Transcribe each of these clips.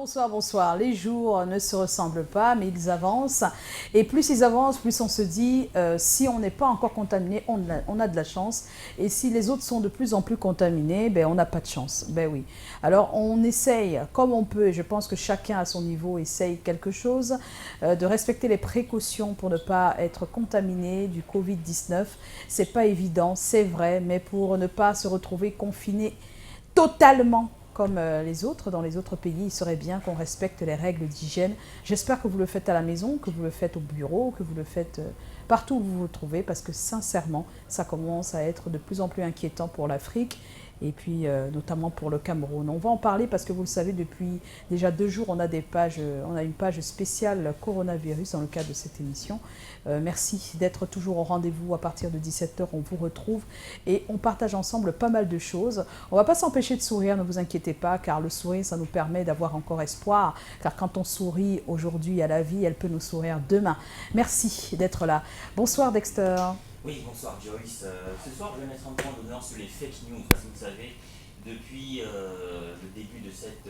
bonsoir, bonsoir. Les jours ne se ressemblent pas, mais ils avancent. Et plus ils avancent, plus on se dit, si on n'est pas encore contaminé, on a de la chance. Et si les autres sont de plus en plus contaminés, ben, on n'a pas de chance. Ben oui. Alors on essaye comme on peut, et je pense que chacun à son niveau essaye quelque chose, de respecter les précautions pour ne pas être contaminé du Covid-19. C'est pas évident, c'est vrai, mais pour ne pas se retrouver confiné totalement comme les autres, dans les autres pays, il serait bien qu'on respecte les règles d'hygiène. J'espère que vous le faites à la maison, que vous le faites au bureau, que vous le faites partout où vous vous trouvez, parce que sincèrement, ça commence à être de plus en plus inquiétant pour l'Afrique et puis notamment pour le Cameroun. On va en parler parce que vous le savez, depuis déjà 2 jours, on a une page spéciale coronavirus dans le cadre de cette émission. Merci d'être toujours au rendez-vous. À partir de 17h, on vous retrouve et on partage ensemble pas mal de choses. On ne va pas s'empêcher de sourire, ne vous inquiétez pas, car le sourire, ça nous permet d'avoir encore espoir. Car quand on sourit aujourd'hui à la vie, elle peut nous sourire demain. Merci d'être là. Bonsoir Dexter. Oui, bonsoir Joyce. Ce soir, je vais mettre un point d'honneur sur les fake news, parce que vous savez, depuis le début de cette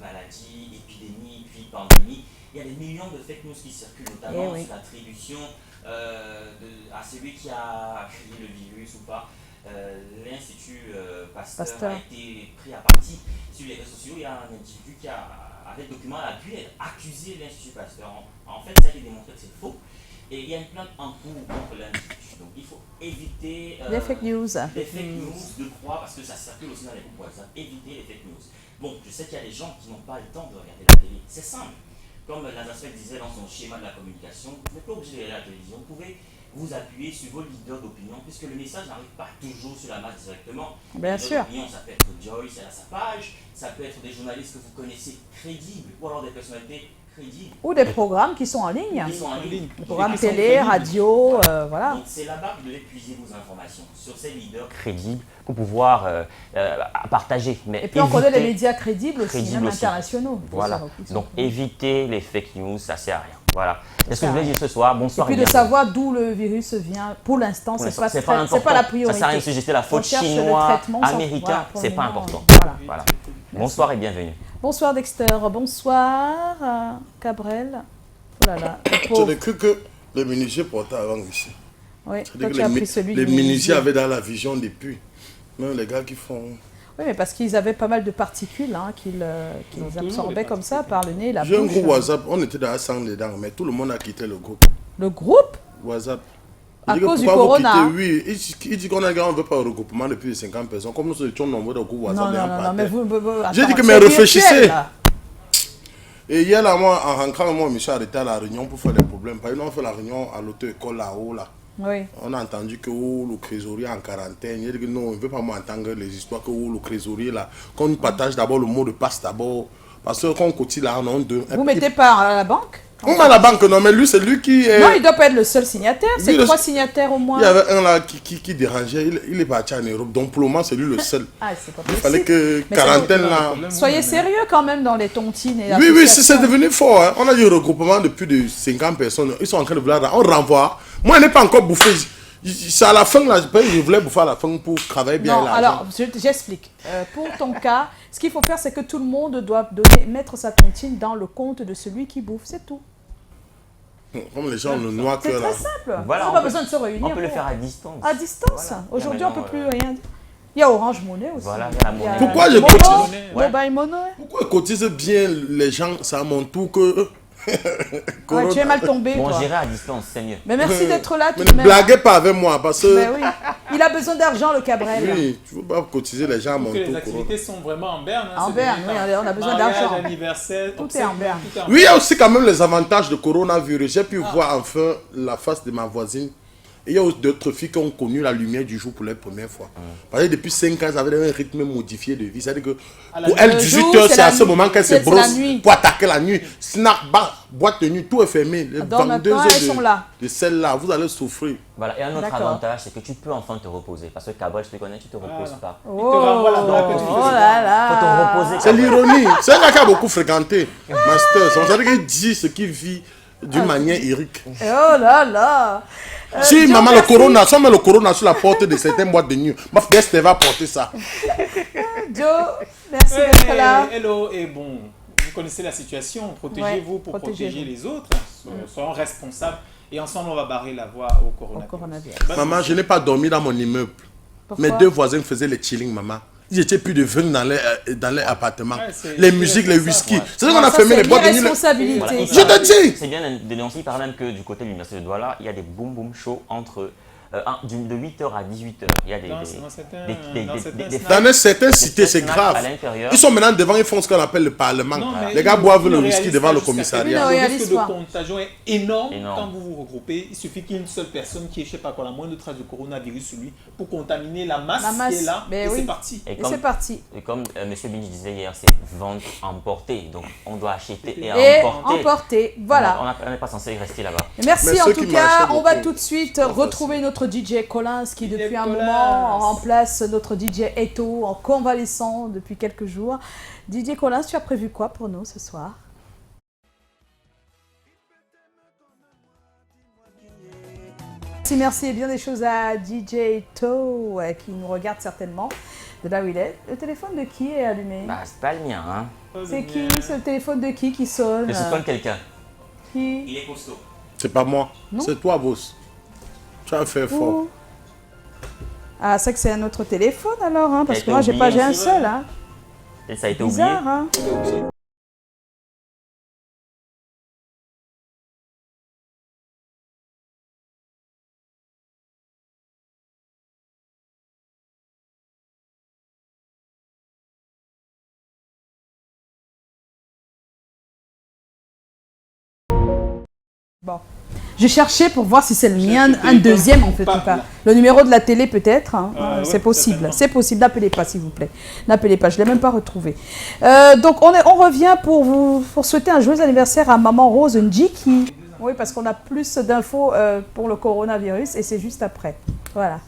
maladie, épidémie, puis pandémie, il y a des millions de fake news qui circulent, notamment sur l'attribution à celui qui a créé le virus ou pas. L'Institut Pasteur a été pris à partie sur les réseaux sociaux. Il y a un individu qui avec document, a pu accuser l'Institut Pasteur. En fait, ça a été démontré que c'est faux. Et il y a une plainte en cours contre l'individu. Donc il faut éviter les fake news. Les fake news de croire, parce que ça circule aussi dans les groupes WhatsApp. Éviter les fake news. Bon, je sais qu'il y a des gens qui n'ont pas le temps de regarder la télé. C'est simple. Comme Nazareth disait dans son schéma de la communication, vous n'êtes pas obligé de regarder la télévision. Vous pouvez vous appuyer sur vos leaders d'opinion, puisque le message n'arrive pas toujours sur la masse directement. Bien sûr. Ça peut être Joyce, elle a sa page, ça peut être des journalistes que vous connaissez crédibles, ou alors des personnalités crédibles. Ou des programmes qui sont en ligne. Des programmes télé, radio, voilà. Donc c'est là-bas que vous devez puiser vos informations, sur ces leaders crédibles, pour pouvoir partager. Mais et puis on connaît les médias crédibles aussi, même internationaux. Voilà, donc évitez les fake news, ça ne sert à rien. Voilà. C'est ce que je voulais dire ce soir. Bonsoir. Et puis de savoir d'où le virus vient, pour l'instant, c'est pas la priorité. Ça ne sert à rien de suggester la faute chinois, américain, c'est pas important. Voilà. Bonsoir et bienvenue. Bonsoir Dexter, bonsoir Cabrel. Oh là là. J'avais cru que les menuisiers portaient avant ici. Oui, toi tu as pris celui les menuisiers avaient dans la vision depuis. Même les gars qui font... Oui, mais parce qu'ils avaient pas mal de particules qu'ils absorbaient comme ça par le nez, la bouche. J'ai un groupe WhatsApp, on était dans la salle dedans, mais tout le monde a quitté le groupe. Le groupe? WhatsApp. À cause du corona. Oui, il dit qu'on ne veut pas un regroupement de plus de 50 personnes. Comme nous étions nombreux dans le groupe WhatsApp. Non, mais vous... J'ai dit que mais réfléchissez. Et hier, là, moi, en rentrant, moi, je me suis arrêté à la réunion pour faire des problèmes. Parce que nous, on fait la réunion à l'auto-école là-haut, là. Oui. On a entendu que le trésorier en quarantaine. Il dit que non, on ne veut pas m'entendre les histoires que le trésorier là. Qu'on partage d'abord le mot de passe d'abord. Parce que quand on cotise là, on a deux. Vous mettez pas à la banque? On met à la banque, non, mais lui, c'est lui qui est. Non, il ne doit pas être le seul signataire. C'est 3 signataires au moins. Il y avait un là qui dérangeait. Il est parti en Europe. Donc pour le moment, c'est lui le seul. Ah, c'est pas possible. Il fallait que mais quarantaine là. Soyez sérieux quand même dans les tontines. Et oui, c'est devenu fort. Hein. On a eu un regroupement de plus de 50 personnes. Ils sont en train de vouloir. On renvoie. Moi, je n'ai pas encore bouffé. C'est à la fin, là, je voulais bouffer à la fin pour travailler bien. Non, alors, j'explique. Pour ton cas, ce qu'il faut faire, c'est que tout le monde doit mettre sa tontine dans le compte de celui qui bouffe. C'est tout. Comme les gens le noient que là. C'est très simple. Voilà, on n'a pas besoin de se réunir. On peut le faire à distance. À distance. Voilà. Aujourd'hui, on ne peut plus rien dire. Il y a Orange Money aussi. Voilà, il y a la monnaie. Pourquoi je cotise Mobile Money. Pourquoi je cotise bien les gens, c'est à mon tour que... Ouais, tu es mal tombé. Bon, j'irai à distance, c'est mieux. Mais merci d'être là. Mais ne blaguez pas avec moi parce que... Mais oui. Il a besoin d'argent, le Cabrel. Oui, tu ne veux pas cotiser les gens à mon tour. Les activités sont vraiment en berne. En berne, oui, on a besoin d'argent. Anniversaire, tout est en berne. Oui, il y a aussi quand même les avantages de coronavirus. J'ai pu voir enfin la face de ma voisine. Et il y a d'autres filles qui ont connu la lumière du jour pour la première fois. Parce que depuis 5 ans, elles avaient un rythme modifié de vie. C'est-à-dire que pour elles, 18h, c'est à ce moment qu'elles se brossent pour attaquer la nuit. Snack, bar, boîte de nuit, tout est fermé. Les 22 heures de celle-là, vous allez souffrir. Voilà, et un autre avantage, c'est que tu peux enfin te reposer. Parce que Cabral, je te connais, tu ne te reposes pas. Oh là là. Faut te reposer. C'est l'ironie. C'est un gars qui a beaucoup fréquenté. Master, c'est-à-dire qu'il dit ce qu'il vit d'une manière lyrique. Oh là là. Si maman, le corona, si on met le corona sur la porte de certaines boîtes de nuit, ma fille va porter ça. Joe, merci d'être là. Hello et bon. vous connaissez la situation, protégez-vous pour protéger les autres, soyons responsables et ensemble on va barrer la voie au coronavirus. Maman, je n'ai pas dormi dans mon immeuble. Pourquoi? Mes deux voisins faisaient les chilling, maman. Ils étaient plus de 20 dans les appartements. Les musiques, les whisky. C'est ça qu'on a fermé les boîtes de nuit. Responsabilité. Je te dis. C'est bien dénoncé. Il parle même que du côté de l'université de Douala, il y a des boom boom shows entre de 8h à 18h. Il y a dans certaines cités, c'est grave. Ils sont maintenant devant, ils font ce qu'on appelle le parlement. Les gars boivent le whisky devant le commissariat. Le risque de contagion est énorme quand vous vous regroupez. Il suffit qu'il y ait une seule personne qui ait, je sais pas quoi, la moindre trace de coronavirus sur lui pour contaminer la masse qui est là. Et c'est parti. Et comme M. Bini disait hier, c'est vente emportée. Donc on doit acheter et emporter. Voilà. On n'est pas censé rester là-bas. Merci en tout cas. On va tout de suite retrouver notre DJ Collins qui depuis un moment remplace notre DJ Eto en convalescent depuis quelques jours. DJ Collins, tu as prévu quoi pour nous ce soir? Merci et bien des choses à DJ Eto qui nous regarde certainement de là où il est. Le téléphone de qui est allumé? Bah, c'est pas le mien. Hein. C'est qui? C'est le téléphone de qui sonne? Je sonne quelqu'un. Qui? Il est costaud. C'est pas moi. C'est toi, boss. Tu as fait fort. Ah, c'est que c'est un autre téléphone alors, hein, parce que moi j'ai un seul. Hein. Et ça a été bizarre, oublié. Hein. Bon. J'ai cherché pour voir si c'est le mien, un deuxième en fait ou pas. Le numéro de la télé peut-être, hein. C'est possible. C'est possible, n'appelez pas s'il vous plaît. N'appelez pas, je ne l'ai même pas retrouvé. Donc on revient pour souhaiter un joyeux anniversaire à Maman Rose Njiki. Oui, parce qu'on a plus d'infos pour le coronavirus et c'est juste après. Voilà.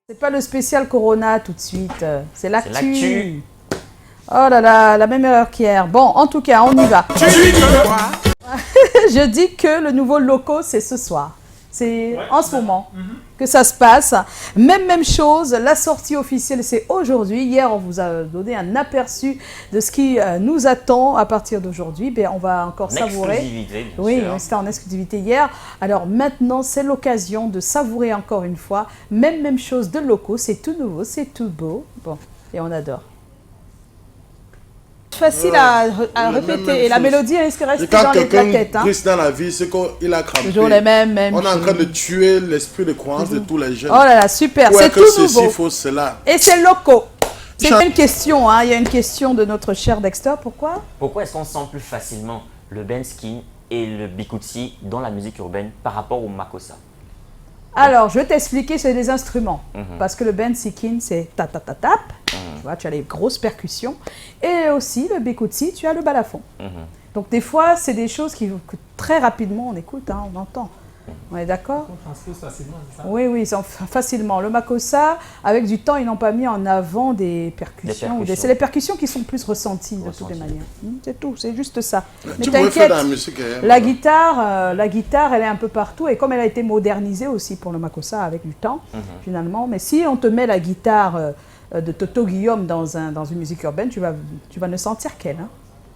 C'est pas le spécial Corona tout de suite, c'est l'actu. Oh là là, la même erreur qu'hier. Bon, en tout cas, on y va. Je dis que le nouveau loco, c'est ce soir. C'est en ce moment que ça se passe. Même chose, la sortie officielle, c'est aujourd'hui. Hier, on vous a donné un aperçu de ce qui nous attend à partir d'aujourd'hui. On va encore savourer. Oui, c'était en exclusivité hier. Alors maintenant, c'est l'occasion de savourer encore une fois. Même chose de locaux, c'est tout nouveau, c'est tout beau. Bon, et on adore. Facile à répéter et la mélodie risque de rester dans les plaquettes. Quand quelqu'un dans la vie, c'est qu'il a crampé. Toujours les mêmes. On est en train de tuer l'esprit de croyance de tous les jeunes. Oh là là, super, c'est tout nouveau. Faut cela. Et c'est loco. C'est une question, hein. Il y a une question de notre cher Dexter. Pourquoi est-ce qu'on sent plus facilement le Benskin et le Bikutsi dans la musique urbaine par rapport au Makossa? Alors, je vais t'expliquer, c'est des instruments. Parce que le Bensikin, c'est ta-ta-ta-tap. Tu vois, tu as les grosses percussions. Et aussi, le Bikutsi, tu as le balafon. Donc, des fois, c'est des choses que très rapidement, on écoute, hein, on entend. On est d'accord? On transpose facilement, c'est ça? Oui, facilement. Le Makossa, avec du temps, ils n'ont pas mis en avant des percussions. C'est les percussions qui sont plus ressenties de toutes les manières. C'est tout, c'est juste ça. Mais t'inquiète, la guitare, elle est un peu partout. Et comme elle a été modernisée aussi pour le Makossa avec du temps, finalement. Mais si on te met la guitare de Toto Guillaume dans une musique urbaine, tu vas ne sentir qu'elle. Hein.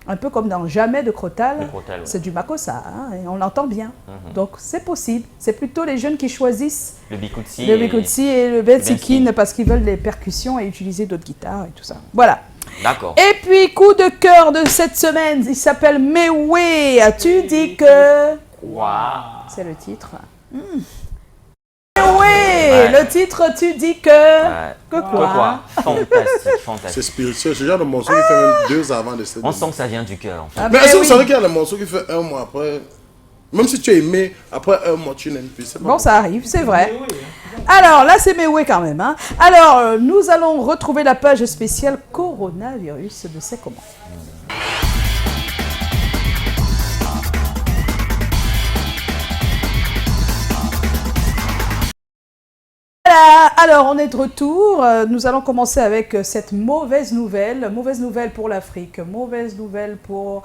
Un peu comme dans Jamais de Crotal, c'est du Makossa, hein, et on l'entend bien. Donc c'est possible. C'est plutôt les jeunes qui choisissent le Bikutsi et le Bensikin parce qu'ils veulent les percussions et utiliser d'autres guitares et tout ça. Voilà. D'accord. Et puis, coup de cœur de cette semaine, il s'appelle Mewe. Tu dis que... Quoi? C'est le titre. Le titre, tu dis que quoi? Fantastique. C'est spirituel, c'est le genre de morceau qui fait même 2 ans avant de se. On sent que ça vient du cœur. En fait. Mais est-ce que vous savez qu'il y a des morceaux qui fait 1 mois après, même si tu as aimé, après 1 mois tu n'aimes plus. Bon, ça arrive, c'est vrai. Alors là, c'est Mewe quand même. Hein. Alors, nous allons retrouver la page spéciale coronavirus de C'est comment. Alors, on est de retour. Nous allons commencer avec cette mauvaise nouvelle. Mauvaise nouvelle pour l'Afrique, mauvaise nouvelle pour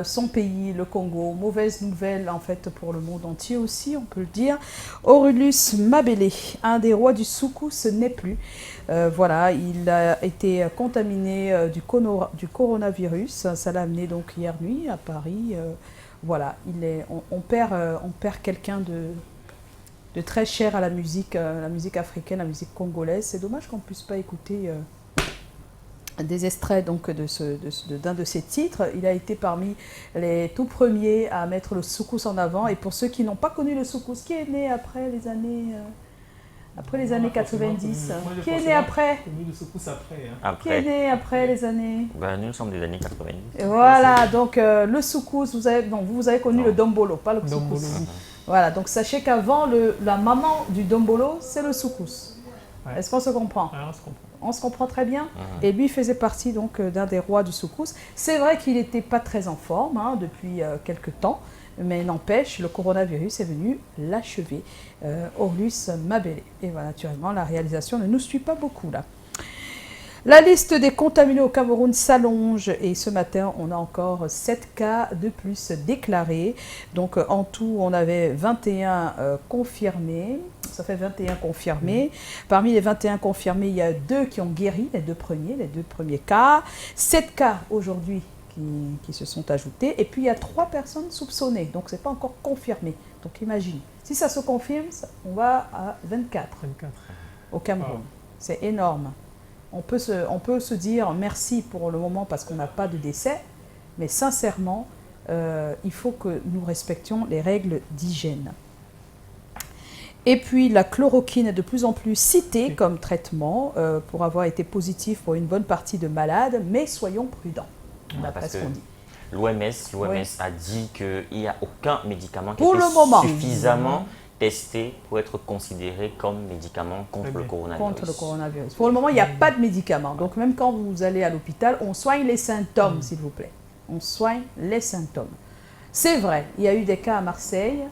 son pays, le Congo. Mauvaise nouvelle en fait pour le monde entier aussi, on peut le dire. Aurelius Mabele, un des rois du soukous, ce n'est plus. Voilà, il a été contaminé du coronavirus. Ça l'a amené donc hier nuit à Paris. Voilà, on perd quelqu'un de très cher à la musique africaine, la musique congolaise. C'est dommage qu'on ne puisse pas écouter des extraits donc, d'un de ses titres. Il a été parmi les tout premiers à mettre le soukous en avant. Et pour ceux qui n'ont pas connu le soukous, qui est né après les années 90? Qui est né après? Qui est né après les années? Nous sommes des années 90. Et voilà, donc le soukous, vous avez connu le dombolo, pas le soukous. Voilà, donc sachez qu'avant, la maman du dombolo, c'est le soukous. Ouais. Est-ce qu'on se comprend? On se comprend. On se comprend très bien. Et lui, il faisait partie donc d'un des rois du soukous. C'est vrai qu'il n'était pas très en forme depuis quelques temps, mais n'empêche, le coronavirus est venu l'achever. Aurelius Mabele. Et voilà, naturellement, la réalisation ne nous suit pas beaucoup là. La liste des contaminés au Cameroun s'allonge et ce matin, on a encore 7 cas de plus déclarés. Donc en tout, on avait 21 confirmés. Ça fait 21 confirmés. Parmi les 21 confirmés, il y a 2 qui ont guéri, les deux premiers cas. 7 cas aujourd'hui qui se sont ajoutés. Et puis il y a 3 personnes soupçonnées. Donc ce n'est pas encore confirmé. Donc imagine, si ça se confirme, on va à 24 au Cameroun. C'est énorme. On peut se dire merci pour le moment parce qu'on n'a pas de décès, mais sincèrement, il faut que nous respections les règles d'hygiène. Et puis la chloroquine est de plus en plus citée comme traitement pour avoir été positif pour une bonne partie de malades, mais soyons prudents, d'après ce qu'on dit. L'OMS a dit qu'il n'y a aucun médicament qui est suffisamment testé pour être considéré comme médicament contre le coronavirus. Pour le moment, il n'y a pas de médicament. Donc même quand vous allez à l'hôpital, on soigne les symptômes, s'il vous plaît. On soigne les symptômes. C'est vrai, il y a eu des cas à Marseille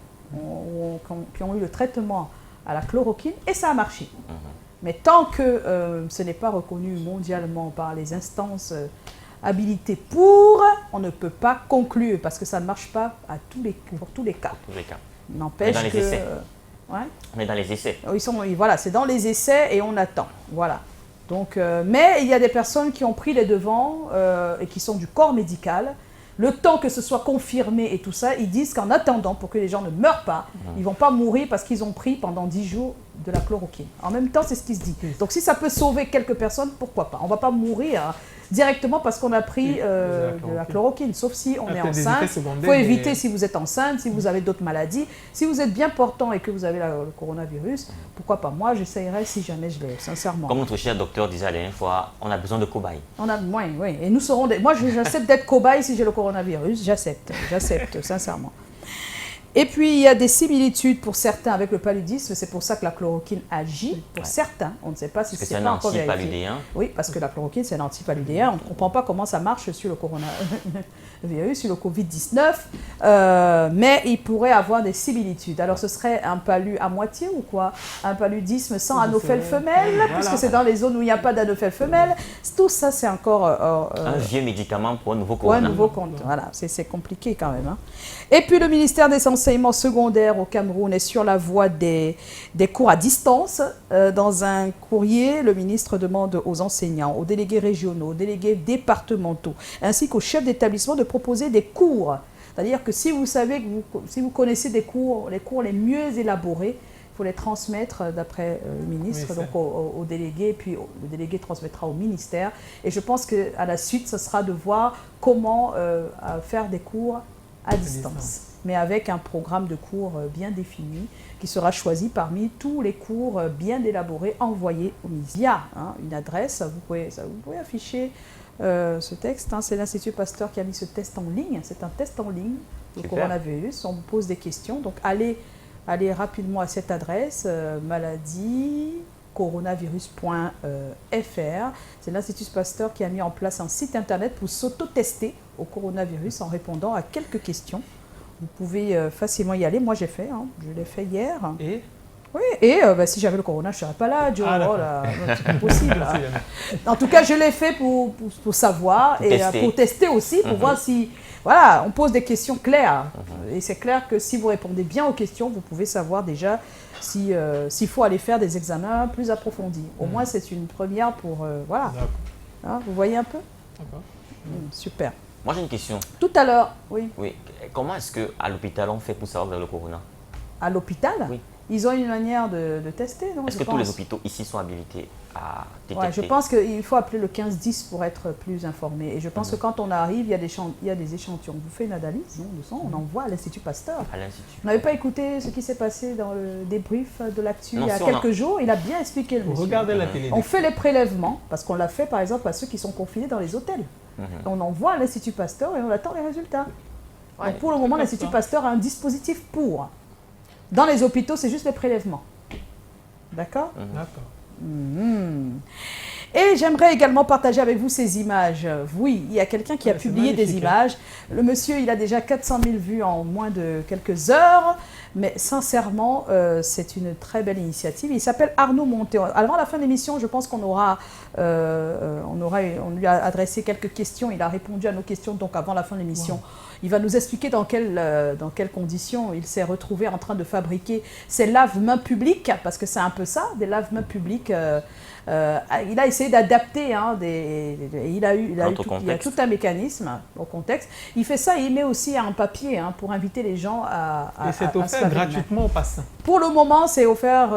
qui ont eu le traitement à la chloroquine et ça a marché. Mais tant que ce n'est pas reconnu mondialement par les instances habilitées on ne peut pas conclure parce que ça ne marche pas pour tous les cas. N'empêche que... Mais dans les essais. Voilà, c'est dans les essais et on attend. Voilà. Donc, mais il y a des personnes qui ont pris les devants et qui sont du corps médical. Le temps que ce soit confirmé et tout ça, ils disent qu'en attendant, pour que les gens ne meurent pas, ils ne vont pas mourir parce qu'ils ont pris pendant 10 jours de la chloroquine. En même temps, c'est ce qui se dit. Donc si ça peut sauver quelques personnes, pourquoi pas? On ne va pas mourir directement parce qu'on a pris de la chloroquine, sauf si on est enceinte. Il faut éviter si vous êtes enceinte, si vous avez d'autres maladies. Si vous êtes bien portant et que vous avez le coronavirus, pourquoi pas? Moi, j'essayerai si jamais je l'ai, sincèrement. Comme notre cher docteur disait la dernière fois, on a besoin de cobayes. Oui. Et nous serons moi, j'accepte d'être cobaye si j'ai le coronavirus. J'accepte, sincèrement. Et puis, il y a des similitudes pour certains avec le paludisme. C'est pour ça que la chloroquine agit. Pour certains, on ne sait pas si c'est pas encore vérifié. C'est un antipaludéen. Oui, parce que la chloroquine, c'est un antipaludéen. On ne comprend pas comment ça marche sur le coronavirus, sur le Covid-19. Mais il pourrait avoir des similitudes. Alors, ce serait un palu à moitié ou quoi? Un paludisme sans anophèle femelle, puisque c'est dans les zones où il n'y a pas d'anophèle femelle. Tout ça, c'est encore... un vieux médicament pour un nouveau corona. Voilà, c'est compliqué quand même. Et puis, le ministère des enseignement secondaire au Cameroun est sur la voie des cours à distance. Dans un courrier, le ministre demande aux enseignants, aux délégués régionaux, aux délégués départementaux, ainsi qu'aux chefs d'établissement de proposer des cours. C'est-à-dire que si vous savez, si vous connaissez les cours les mieux élaborés, il faut les transmettre d'après le ministre, donc au délégué, puis le délégué transmettra au ministère. Et je pense qu'à la suite, ce sera de voir comment faire des cours à distance, mais avec un programme de cours bien défini qui sera choisi parmi tous les cours bien élaborés envoyés au ministère. Il y a une adresse, vous pouvez afficher ce texte. C'est l'Institut Pasteur qui a mis ce test en ligne. C'est un test en ligne, le coronavirus. On vous pose des questions. Donc allez rapidement à cette adresse, maladie-coronavirus.fr. C'est l'Institut Pasteur qui a mis en place un site internet pour s'auto-tester au coronavirus en répondant à quelques questions. Vous pouvez facilement y aller. Moi, j'ai fait. Je l'ai fait hier. Oui, et si j'avais le corona, je ne serais pas là, Joe. Oh là, c'est pas possible. En tout cas, je l'ai fait pour savoir et pour tester aussi, pour voir si... Voilà, on pose des questions claires. Et c'est clair que si vous répondez bien aux questions, vous pouvez savoir déjà s'il faut aller faire des examens plus approfondis. Au moins, c'est une première pour... voilà. Hein, vous voyez un peu? D'accord. Super. Moi, j'ai une question. Tout à l'heure, oui. Oui. Comment est-ce qu'à l'hôpital, on fait pour savoir que vous avez le corona? À l'hôpital? Oui. Ils ont une manière de tester, non? Est-ce que tous les hôpitaux ici sont habilités à détecter? Ouais, je pense qu'il faut appeler le 1510 pour être plus informé. Et je pense que quand on arrive, il y a des échantillons. On fait une analyse de sang, on envoie à l'Institut Pasteur. Vous n'avez pas écouté ce qui s'est passé dans le débrief de l'actu il y a quelques jours? Il a bien expliqué le monsieur. Regardez la télé. On fait les prélèvements, parce qu'on l'a fait par exemple à ceux qui sont confinés dans les hôtels. On envoie à l'Institut Pasteur et on attend les résultats. Ouais, donc pour le moment, l'Institut Pasteur a un dispositif pour. Dans les hôpitaux, c'est juste les prélèvements. D'accord? D'accord. Et j'aimerais également partager avec vous ces images. Oui, il y a quelqu'un qui a publié des images. Le monsieur, il a déjà 400 000 vues en moins de quelques heures. Mais sincèrement, c'est une très belle initiative. Il s'appelle Arnaud Monté. Avant la fin de l'émission, je pense qu'on lui a adressé quelques questions. Il a répondu à nos questions donc avant la fin de l'émission. Wow. Il va nous expliquer dans quelles conditions il s'est retrouvé en train de fabriquer ces lave-mains publics, parce que c'est un peu ça, des lave-mains publics. Il a essayé d'adapter, il y a tout un mécanisme au contexte. Il fait ça et il met aussi un papier pour inviter les gens à et c'est offert gratuitement aux passants. Pour le moment, c'est offert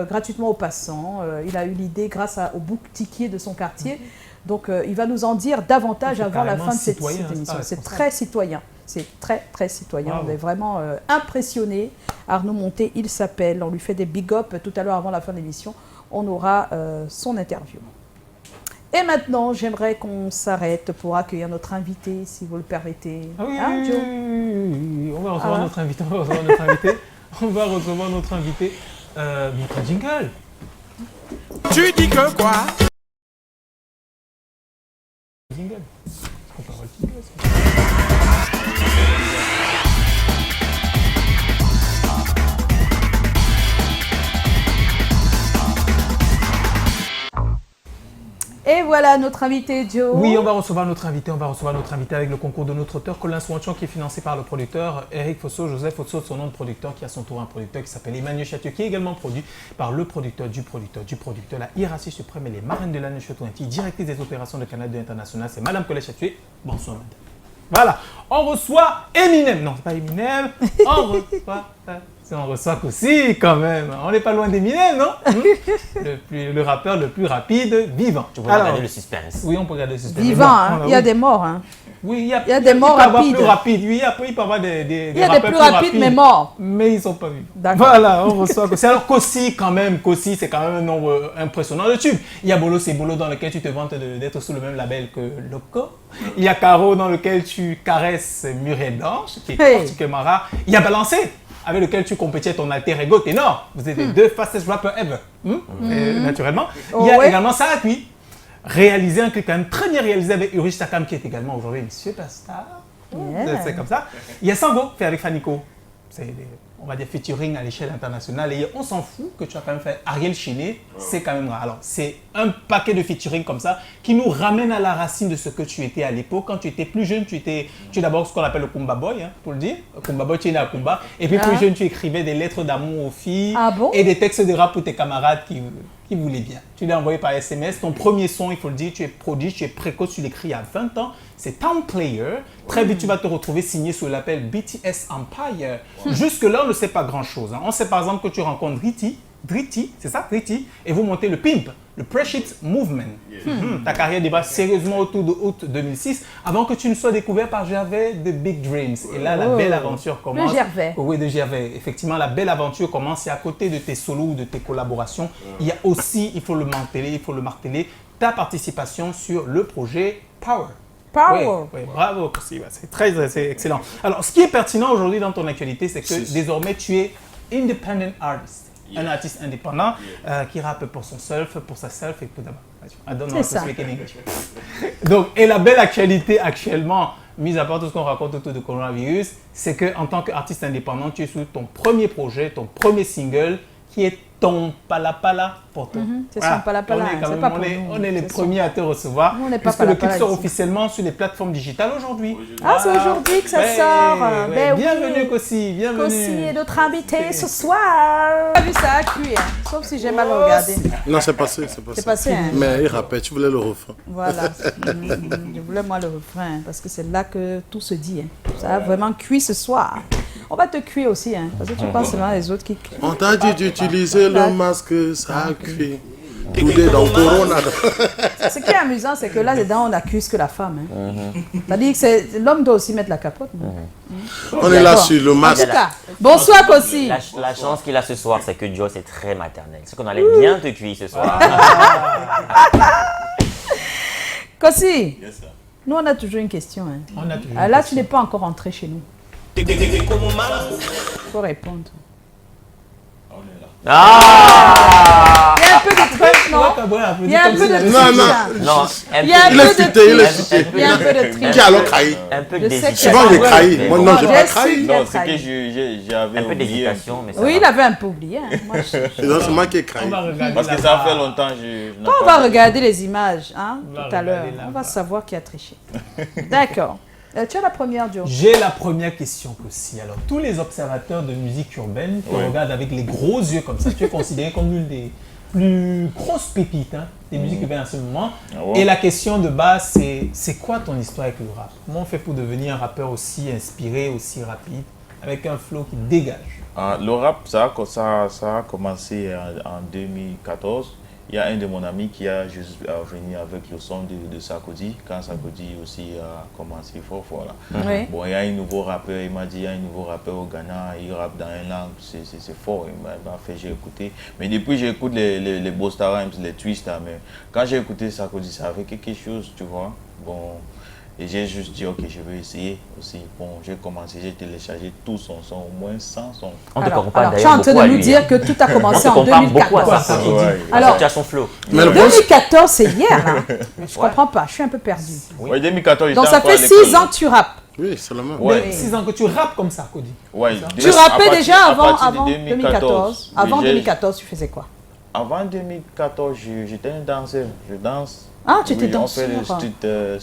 gratuitement aux passants. Il a eu l'idée grâce au boutiquier de son quartier. Donc, il va nous en dire davantage avant la fin de cette émission. C'est très citoyen. C'est très, très citoyen. Wow. On est vraiment impressionnés. Arnaud Monté, il s'appelle. On lui fait des big up tout à l'heure avant la fin de l'émission. On aura son interview. Et maintenant, j'aimerais qu'on s'arrête pour accueillir notre invité, si vous le permettez. Ah oui, hein, Joe? Oui. On va recevoir notre invité. On va recevoir notre invité. Notre jingle. Tu dis que quoi? Jingle. On peut avoir le jingle. Et voilà notre invité, Joe. Oui, on va recevoir notre invité avec le concours de notre auteur, Colin Swanchon, qui est financé par le producteur Eric Fosso, Joseph Fosso, de son nom de producteur, qui a son tour un producteur qui s'appelle Emmanuel Chatieu, qui est également produit par le producteur, la hiérarchie suprême et les marraines de l'année Château-Anti, directrice des opérations de Canal 2 International, c'est Madame Colin Chatieu. Bonsoir, madame. Voilà, on reçoit Eminem. Non, c'est pas Eminem. On reçoit Kossi quand même. On n'est pas loin d'Eminem, non? Le rappeur le plus rapide vivant. Tu peux regarder le suspense. Oui, on peut regarder le suspense. Vivant, il y a des morts. Hein. Oui, il y a des morts rapides. Plus rapides. Oui, il peut y avoir des il y a des plus rapides, mais morts. Mais ils ne sont pas vivants. Voilà, on reçoit Kossi. Alors Kossi, quand même, c'est quand même un nom impressionnant. Le tube. Il y a Bolo, c'est Bolo dans lequel tu te vantes d'être sous le même label que Loco. Il y a Caro dans lequel tu caresses Muriel Blanche, qui est particulièrement rare. Il y a Balancé, avec lequel tu compétais ton alter ego ténor. Vous êtes les deux fastest rappers ever. Naturellement. Il y a également Sarah Cui, réalisé un clip quand même très bien réalisé avec Urish Takam, qui est également aujourd'hui une superstar. C'est comme ça. Il y a Sango, fait avec Fanico. C'est on va dire featuring à l'échelle internationale. Et on s'en fout que tu as quand même fait Ariel Chiné, c'est quand même rare. Alors, c'est un paquet de featuring comme ça qui nous ramène à la racine de ce que tu étais à l'époque. Quand tu étais plus jeune, tu es d'abord ce qu'on appelle le Kumba Boy, pour le dire. Kumba Boy, tu es né à Kumba. Et puis plus jeune, tu écrivais des lettres d'amour aux filles et des textes de rap pour tes camarades qui voulaient bien. Tu l'as envoyé par SMS. Ton premier son, il faut le dire, tu es prodige, tu es précoce, tu l'écris à 20 ans. C'est Town Player. Très vite, tu vas te retrouver signé sous l'appel BTS Empire. Jusque-là, on ne sait pas grand-chose. On sait par exemple que tu rencontres Driti, c'est ça, Driti, et vous montez le Pimp, le Preshit Movement. Ta carrière débat sérieusement autour de août 2006, avant que tu ne sois découvert par Gervais de Big Dreams. Et là, la belle aventure commence. De Gervais. Oui, de Gervais. Effectivement, la belle aventure commence. Et à côté de tes solos ou de tes collaborations, il y a aussi, il faut le marteler, ta participation sur le projet Power. Oui, bravo, c'est excellent. Alors, ce qui est pertinent aujourd'hui dans ton actualité, c'est que désormais, tu es independent artist. Un artiste indépendant qui rappe pour son self, pour sa self et pour d'abord. C'est ça. Donc, et la belle actualité actuellement, mis à part tout ce qu'on raconte autour du coronavirus, c'est qu'en tant qu'artiste indépendant, tu es sur ton premier projet, ton premier single, qui est ton palapala pour toi. C'est son palapala, On est, quand c'est même- pas pour nous, on est les c'est premiers à te recevoir. Nous, on n'est pas puisque le clip palapala sort ici. officiellement sur les plateformes digitales aujourd'hui. Ah, c'est aujourd'hui que ça Ouais, sort. ouais. Ben Bienvenue, oui. Kossi. Bienvenue. Kossi est notre invité ce soir. T'as vu ça a cuit, hein. Sauf si j'ai mal regardé. Non, c'est passé, c'est passé. C'est passé, hein. Mais il rappelle, tu voulais le refrain. Voilà. Je voulais moi le refrain parce que c'est là que tout se dit. Hein. Ça a vraiment cuit ce soir. On va te cuire aussi, hein, parce que tu penses seulement les autres qui cuient. On t'a dit d'utiliser le masque, ça a cuit. Tout est dans Corona. Ce qui est amusant, c'est que là dedans, on n'accuse que la femme. Hein. C'est-à-dire que l'homme doit aussi mettre la capote. On est là D'accord. sur le En masque. tout cas, bonsoir Kossi. La chance qu'il a ce soir, c'est que Joss est très maternel. C'est qu'on allait bien te cuire ce soir. Kossi, nous on a toujours une question. Hein. On a toujours Ah, là, tu n'es pas encore rentré chez nous. Il faut répondre. Ah Il y a un peu de triche, non? Il y a un peu de triche. Non, non. là. Non, Il y a un Il est peu de futé, il est triche. futé. Il y a un peu de triche. Qui a alors trahi? un peu Je sais que d'hésitation. Souvent, j'ai Ouais, trahi. mais Moi, bon. non, j'ai J'ai pas su trahi. qu'il a Non, c'est trahi. que j'avais Un peu oublié. d'hésitation, mais ça Oui, va. il avait un peu oublié. Hein. Moi, Et donc, c'est moi qui ai trahi. On va regarder Parce que là-bas. ça fait longtemps que je... Quand on va regarder les images hein, On va tout à l'heure, regarder on là-bas. va savoir qui a triché. D'accord. Tu as la première du J'ai la première question aussi. Alors, tous les observateurs de musique urbaine te Ouais. regardent avec les gros yeux comme ça. Tu es considéré comme l'une des plus grosses pépites hein, des musiques urbaines en ce moment. Ah ouais. Et la question de base, c'est quoi ton histoire avec le rap? Comment on fait pour devenir un rappeur aussi inspiré, aussi rapide, avec un flow qui dégage? Le rap, ça a commencé en 2014. Il y a un de mon amis qui a juste venu avec le son de Sarkozy, quand Sarkozy aussi a commencé fort là. Oui. Bon, il y a un nouveau rappeur, il m'a dit, il y a un nouveau rappeur au Ghana, il rappe dans une langue, c'est fort, il m'a fait, j'ai écouté. Mais depuis, j'écoute les Busta Rhymes, les Twists, là, mais quand j'ai écouté Sarkozy, ça avait quelque chose, tu vois. Bon, et j'ai juste dit, ok, je vais essayer aussi. Bon, j'ai commencé, j'ai téléchargé tout son son, au moins 100 sons. On te Alors, compare tu es d'ailleurs en train beaucoup à de nous lui. dire hein. que tout a On commencé te en compare beaucoup à 2014. Sarkozy. Ouais. Parce Alors- que tu as son flow. Mais le boss, 2014, c'est hier. Hein. Je comprends pas, je suis un peu perdu. Ouais, 2014, Donc j'étais ça encore fait à l'école. 6 ans que tu rappes. oui, seulement. Ouais. 6 ans que tu rappes comme Sarkozy. Ouais, Tu à rappais partir- déjà à avant, partir de avant 2014. Oui, Avant j'ai- 2014, tu faisais quoi? Avant 2014, j'étais un danseur. Je danse. Ah, tu étais Oui, on fait le danseur. street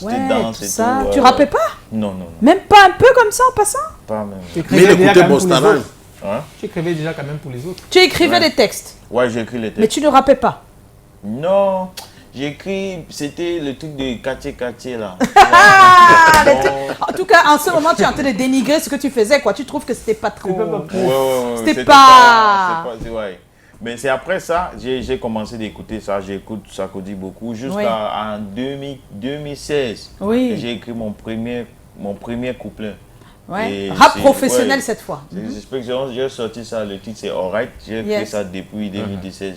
Ouais, dance tout et ça. tout. Tu rappais pas? Non, non, non, Même pas un peu comme ça en passant? pas même. Tu Mais écrivais il déjà écoutait quand même pour les Busta Rhymes. autres. Hein? Tu écrivais déjà quand même pour les autres. Tu écrivais Ouais. des textes, Ouais, j'ai écrit les mais textes. tu ne rappais pas. Non, j'ai écrit, c'était le truc de Katier là. Ah, Bon, les trucs- En tout cas, en ce moment, tu es en train de dénigrer ce que tu faisais, quoi. Tu trouves que c'était pas trop. ouais, C'était c'est pas- c'est ouais. Mais c'est après ça, j'ai commencé d'écouter ça. J'écoute Sarkozy beaucoup jusqu'à Oui. en 2016. Oui. J'ai écrit mon premier couplet. Ouais. Et Rap c'est- professionnel ouais. cette fois. J'espère que j'ai sorti ça, le titre c'est Alright. J'ai fait Yes. ça depuis 2017.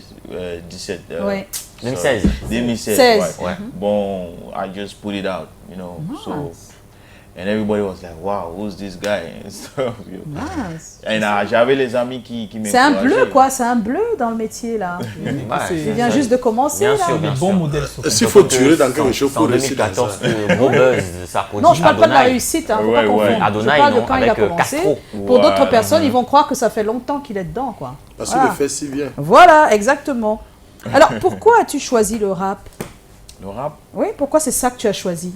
17, Ouais. 2016. 2016. 16. Ouais. Bon, I just put it out, you know. So, and everybody was like, wow, who's this guy? And stuff, you know. Nice. Et j'avais les amis qui C'est un bleu, m'encourageaient. quoi. C'est un bleu dans le métier, là. Tu viens juste de commencer, Bien là. sûr, Des bien bons sûr. modèles. surtout. S'il faut Surtout tuer que dans quelque chose, c'est en faut réussir dans 2014 ça. que gros buzz de Sarkozy. Non, je parle pas de la Adonai. réussite, hein, faut Ouais, pas ouais. confondre. Je Adonai, parle de non, quand il a avec, commencé. Castro. Pour d'autres Voilà. personnes, ils vont croire que ça fait longtemps qu'il est dedans, quoi. Parce qu'il Voilà. le fait si bien. Voilà, exactement. Alors, pourquoi as-tu choisi le rap? Le rap, Oui, pourquoi c'est ça que tu as choisi?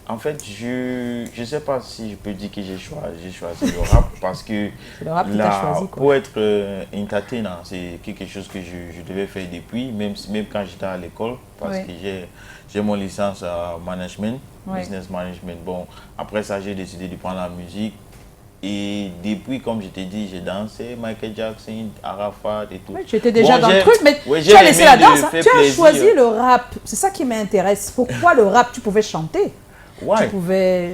en fait, je sais pas si je peux dire que j'ai choisi le rap parce que C'est le rap qui t'a là, choisi, quoi. pour être entertainer, c'est quelque chose que je devais faire depuis, même quand j'étais à l'école, parce Oui. que j'ai mon licence en management, Oui. business management. Bon, après ça, j'ai décidé de prendre la musique. Et depuis, comme je t'ai dit, j'ai dansé Michael Jackson, Arafat et tout. Oui, tu étais déjà Bon, dans le j'ai- truc, mais ouais, tu j'ai as laissé aimé la de danse. Hein. faire Tu as plaisir. choisi le rap. C'est ça qui m'intéresse. Pourquoi le rap? Tu pouvais chanter. Tu Ouais. pouvais...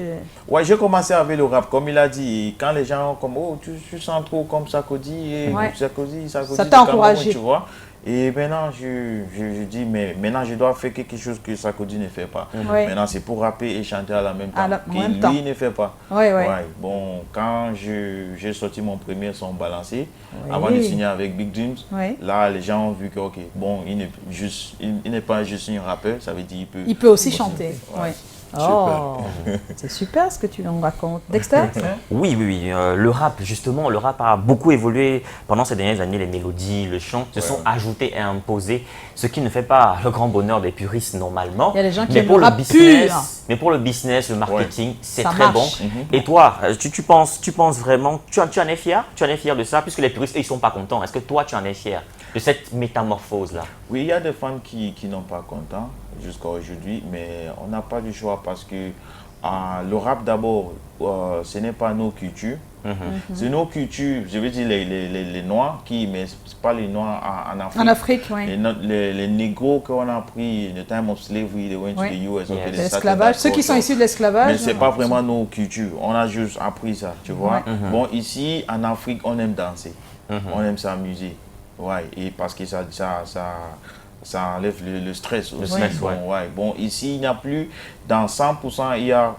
Ouais, j'ai commencé avec le rap, comme il a dit. Et quand les gens comme, oh, tu sens trop comme Sarkozy, et Ouais. Sarkozy Ça du t'a Cameroun, encouragé. tu vois. Et maintenant, je dis, mais maintenant, je dois faire quelque chose que Sarkozy ne fait pas. Ouais. Maintenant, c'est pour rapper et chanter à la même temps. En que même lui temps. ne fait pas. Ouais. Bon, quand j'ai sorti mon premier son balancé, Oui. avant de signer avec Big Dreams, Oui. là, les gens ont vu que, ok, bon, il n'est pas juste un rappeur, ça veut dire Il peut aussi chanter. Ouais. Ouais. Oh, c'est super ce que tu nous racontes. Dexter? Oui, oui, oui. Le rap, justement, le rap a beaucoup évolué pendant ces dernières années. Les mélodies, le chant se sont ajoutés et imposés, ce qui ne fait pas le grand bonheur des puristes normalement. Il y a des gens qui mais aiment pour le le rap business, pur. mais pour le business, le marketing, c'est Ça très marche. bon. Et toi, tu penses vraiment, tu en es fier? Tu en es fier de ça, puisque les puristes, ils sont pas contents. Est-ce que toi, tu en es fier de cette métamorphose-là? Oui, il y a des fans qui n'ont pas content jusqu'à aujourd'hui, mais on n'a pas du choix parce que le rap d'abord, ce n'est pas nos cultures. C'est nos cultures, je veux dire les Noirs, mais ce n'est pas les Noirs en Afrique. En Afrique, oui. Les négros qu'on a pris, the time of slavery, they went to the US. Okay, L'esclavage, ceux qui sont issus de l'esclavage. Mais ce n'est pas vraiment nos cultures, on a juste appris ça, tu vois. Bon, ici, en Afrique, on aime danser, on aime s'amuser. Ouais, et parce que ça enlève le stress aussi. Bon, ici, il n'y a plus, dans 100%, il y a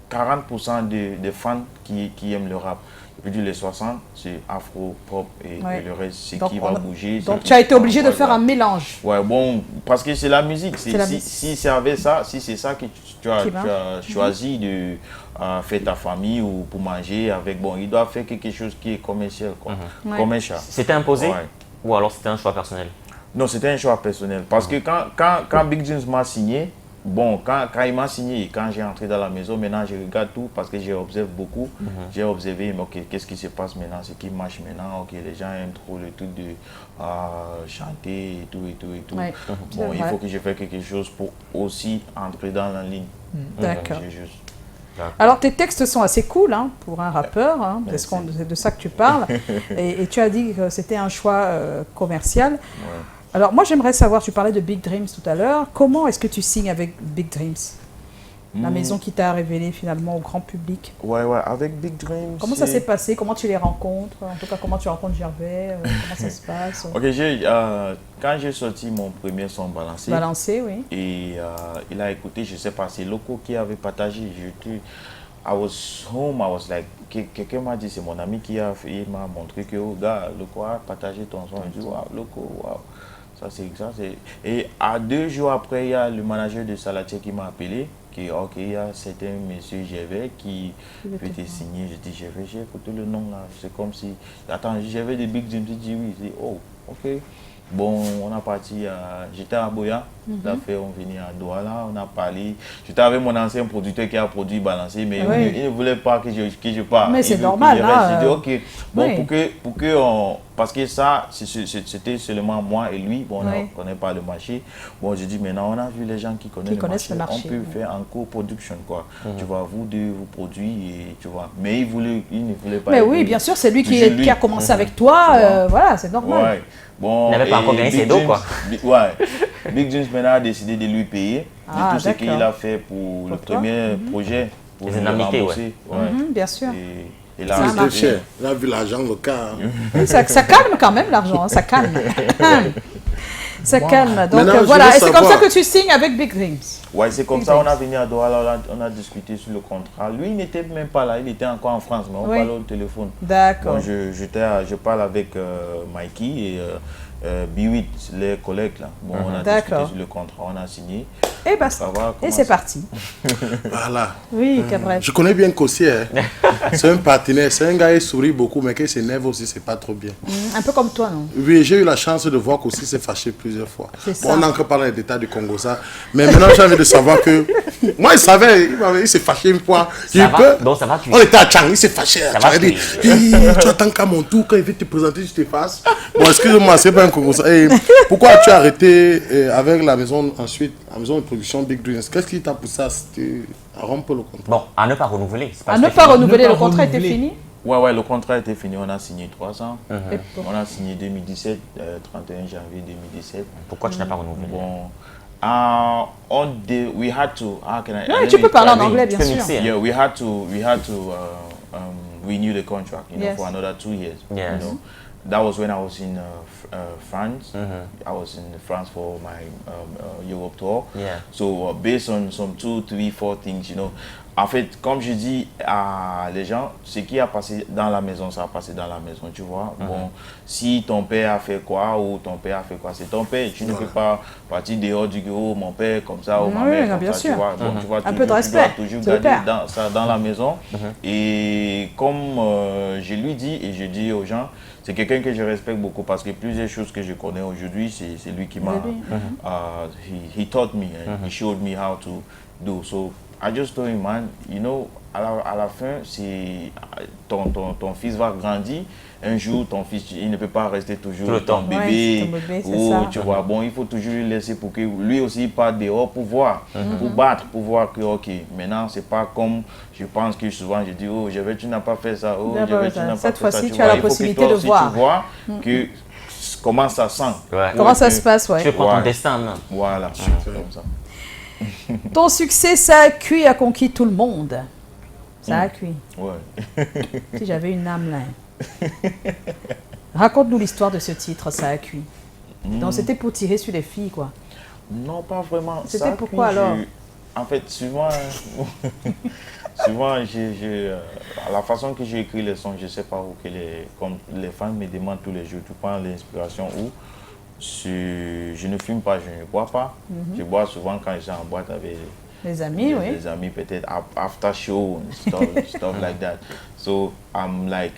40% de fans qui aiment le rap. Depuis les 60, c'est afro-pop et le reste, c'est qui va bouger. Donc, tu as été obligé de faire un mélange. Ouais, bon, parce que c'est la musique. Si c'est avec ça, si c'est ça que tu as choisi de faire ta famille ou pour manger avec, bon, il doit faire quelque chose qui est commercial, quoi. Commercial. C'était imposé ou alors c'était un choix personnel? Non, c'était un choix personnel. Parce que quand Big James m'a signé, bon, quand il m'a signé et quand j'ai entré dans la maison, maintenant je regarde tout parce que j'ai observé beaucoup. J'ai observé, ok, qu'est-ce qui se passe maintenant, ce qui marche maintenant, ok, les gens aiment trop le truc de chanter et tout. Ouais. Bon, il faut que je fasse quelque chose pour aussi entrer dans la ligne. D'accord. Alors tes textes sont assez cool pour un rappeur, c'est de ça que tu parles, et tu as dit que c'était un choix commercial. Alors moi j'aimerais savoir, tu parlais de Big Dreams tout à l'heure, comment est-ce que tu signes avec Big Dreams? La maison qui t'a révélé finalement au grand public. Ouais, avec Big Dreams. Comment ça s'est passé? Comment tu les rencontres? En tout cas, comment tu rencontres Gervais? Comment ça se passe? Ok, quand j'ai sorti mon premier son Balancé. Balancé, oui. Et il a écouté, je sais pas, c'est Loco qui avait partagé. I was home, I was like, quelqu'un m'a dit, c'est mon ami qui m'a montré que, oh gars, Loco a partagé ton son. Je dis, waouh, Loco, waouh. Ça c'est exact. Et 2 jours après, il y a le manager de Salatier qui m'a appelé. Ok, il y a certains monsieur Gervais qui veut te signer. Je dis Gervais, j'ai écouté le nom là. C'est comme si. Attends, Gervais de Big James. Je dis oui. Je dis oh, ok. Bon, on a parti j'étais à Boya. L'affaire, on venait à Douala, on a parlé. J'étais avec mon ancien producteur qui a produit Balancé, mais il ne voulait pas que je parle. Mais c'est normal, là. J'ai dit ok. Bon, pour que parce que ça, c'était seulement moi et lui. Bon, on ne connaît pas le marché. Bon, j'ai dit maintenant, on a vu les gens qui connaissent le marché. On peut faire en co-production, quoi. Tu vois, vous deux, vous produisez et tu vois. Mais il ne voulait pas. Mais oui, bien sûr, c'est lui qui a commencé avec toi. Voilà, c'est normal. Ouais. Bon, il n'avait pas encore gagné ses dos, quoi. Big James maintenant a décidé de lui payer tout ce qu'il a fait pour le premier projet. Pour les indemnités, bien sûr. Et là, c'était cher. Il a vu l'argent local. Ça calme quand même l'argent, ça calme. Ça calme. Donc maintenant, voilà, et c'est comme ça que tu signes avec Big Dreams. Ouais, c'est comme ça, on a venu à Douala, on a discuté sur le contrat. Lui, il n'était même pas là, il était encore en France, mais on parlait au téléphone. D'accord. Donc, je parle avec Mikey et B8, les collègues là. Bon, on a discuté sur le contrat, on a signé. Et c'est parti. Voilà. Oui, Cabrel. Je connais bien Kossi. C'est un partenaire. C'est un gars qui sourit beaucoup, mais qui s'énerve aussi, c'est pas trop bien. Un peu comme toi, non? Oui, j'ai eu la chance de voir Kossi s'est fâché plusieurs fois. On a encore parlé des détails du Congo, ça. Mais maintenant, j'ai envie de savoir que. Moi, il savait, il s'est fâché une fois. Donc, ça va plus. On était à Tchang, il s'est fâché. Tu attends qu'à mon tour, quand il veut te présenter, je te fasse. Bon, excuse-moi, c'est pas un Congo, ça. Pourquoi tu as arrêté avec la maison ensuite, la maison de production Big Dreams? Qu'est-ce qui t'a poussé à rompre le contrat? Bon, à ne pas renouveler. À ne pas renouveler, le contrat était fini? Ouais, le contrat était fini. On a signé 3 ans. On a signé 2017, 31 janvier 2017. Pourquoi tu n'as pas renouvelé? Bon, we had to. Tu peux parler en anglais, bien sûr. Yeah, we had to renew the contract, for another 2 years. Yes. That was when I was in France. I was in France for my Europe tour. Yeah. So based on some 2, 3, 4 things, En fait, comme je dis à les gens, ce qui a passé dans la maison, ça a passé dans la maison, tu vois. Bon, si ton père a fait quoi ou ton père a fait quoi, c'est ton père. Tu ne peux pas partir dehors du oh, mon père comme ça ou ma mère comme bien ça, sûr. tu vois. Bon, tu vois, Un peu de respect. Tu dois toujours C'est le garder père. ça dans la maison. Et comme je lui dis et je dis aux gens, c'est quelqu'un que je respecte beaucoup parce que plusieurs choses que je connais aujourd'hui, c'est lui qui m'a... he taught me and he showed me how to do. So I just told him, man, you know, à la fin, c'est ton fils va grandir. Un jour, ton fils, il ne peut pas rester toujours Tout le temps. ton bébé. Ouais, c'est Ou, ça. tu vois, bon, il faut toujours lui laisser pour que lui aussi parte dehors pour voir, pour battre, pour voir que, ok, maintenant, c'est pas comme, je pense que souvent, je dis, oh, tu n'as pas fait ça, oh, tu n'as pas cette fait ça. fois-ci, tu vois. as la Il faut que possibilité toi de aussi, voir. tu vois que comment ça sent. Ouais. Comment ça que- se passe, ouais. Tu peux prendre ton Ouais. destin en main. Voilà, comme ça. Ton succès, ça a cuit, a conquis tout le monde. Ça a cuit. Ouais. Si j'avais une âme là. Raconte-nous l'histoire de ce titre, ça a cuit. Donc c'était pour tirer sur les filles, quoi. Non, pas vraiment. C'était Ça, pourquoi, puis, alors En fait, souvent, souvent à la façon que j'ai écrit les sons, je ne sais pas où que comme les fans me demandent tous les jours, tu prends l'inspiration où je ne fume pas, je ne bois pas. Je bois souvent quand je suis en boîte avec Les amis, oui. des amis, peut-être after show, stuff like that. So, I'm like,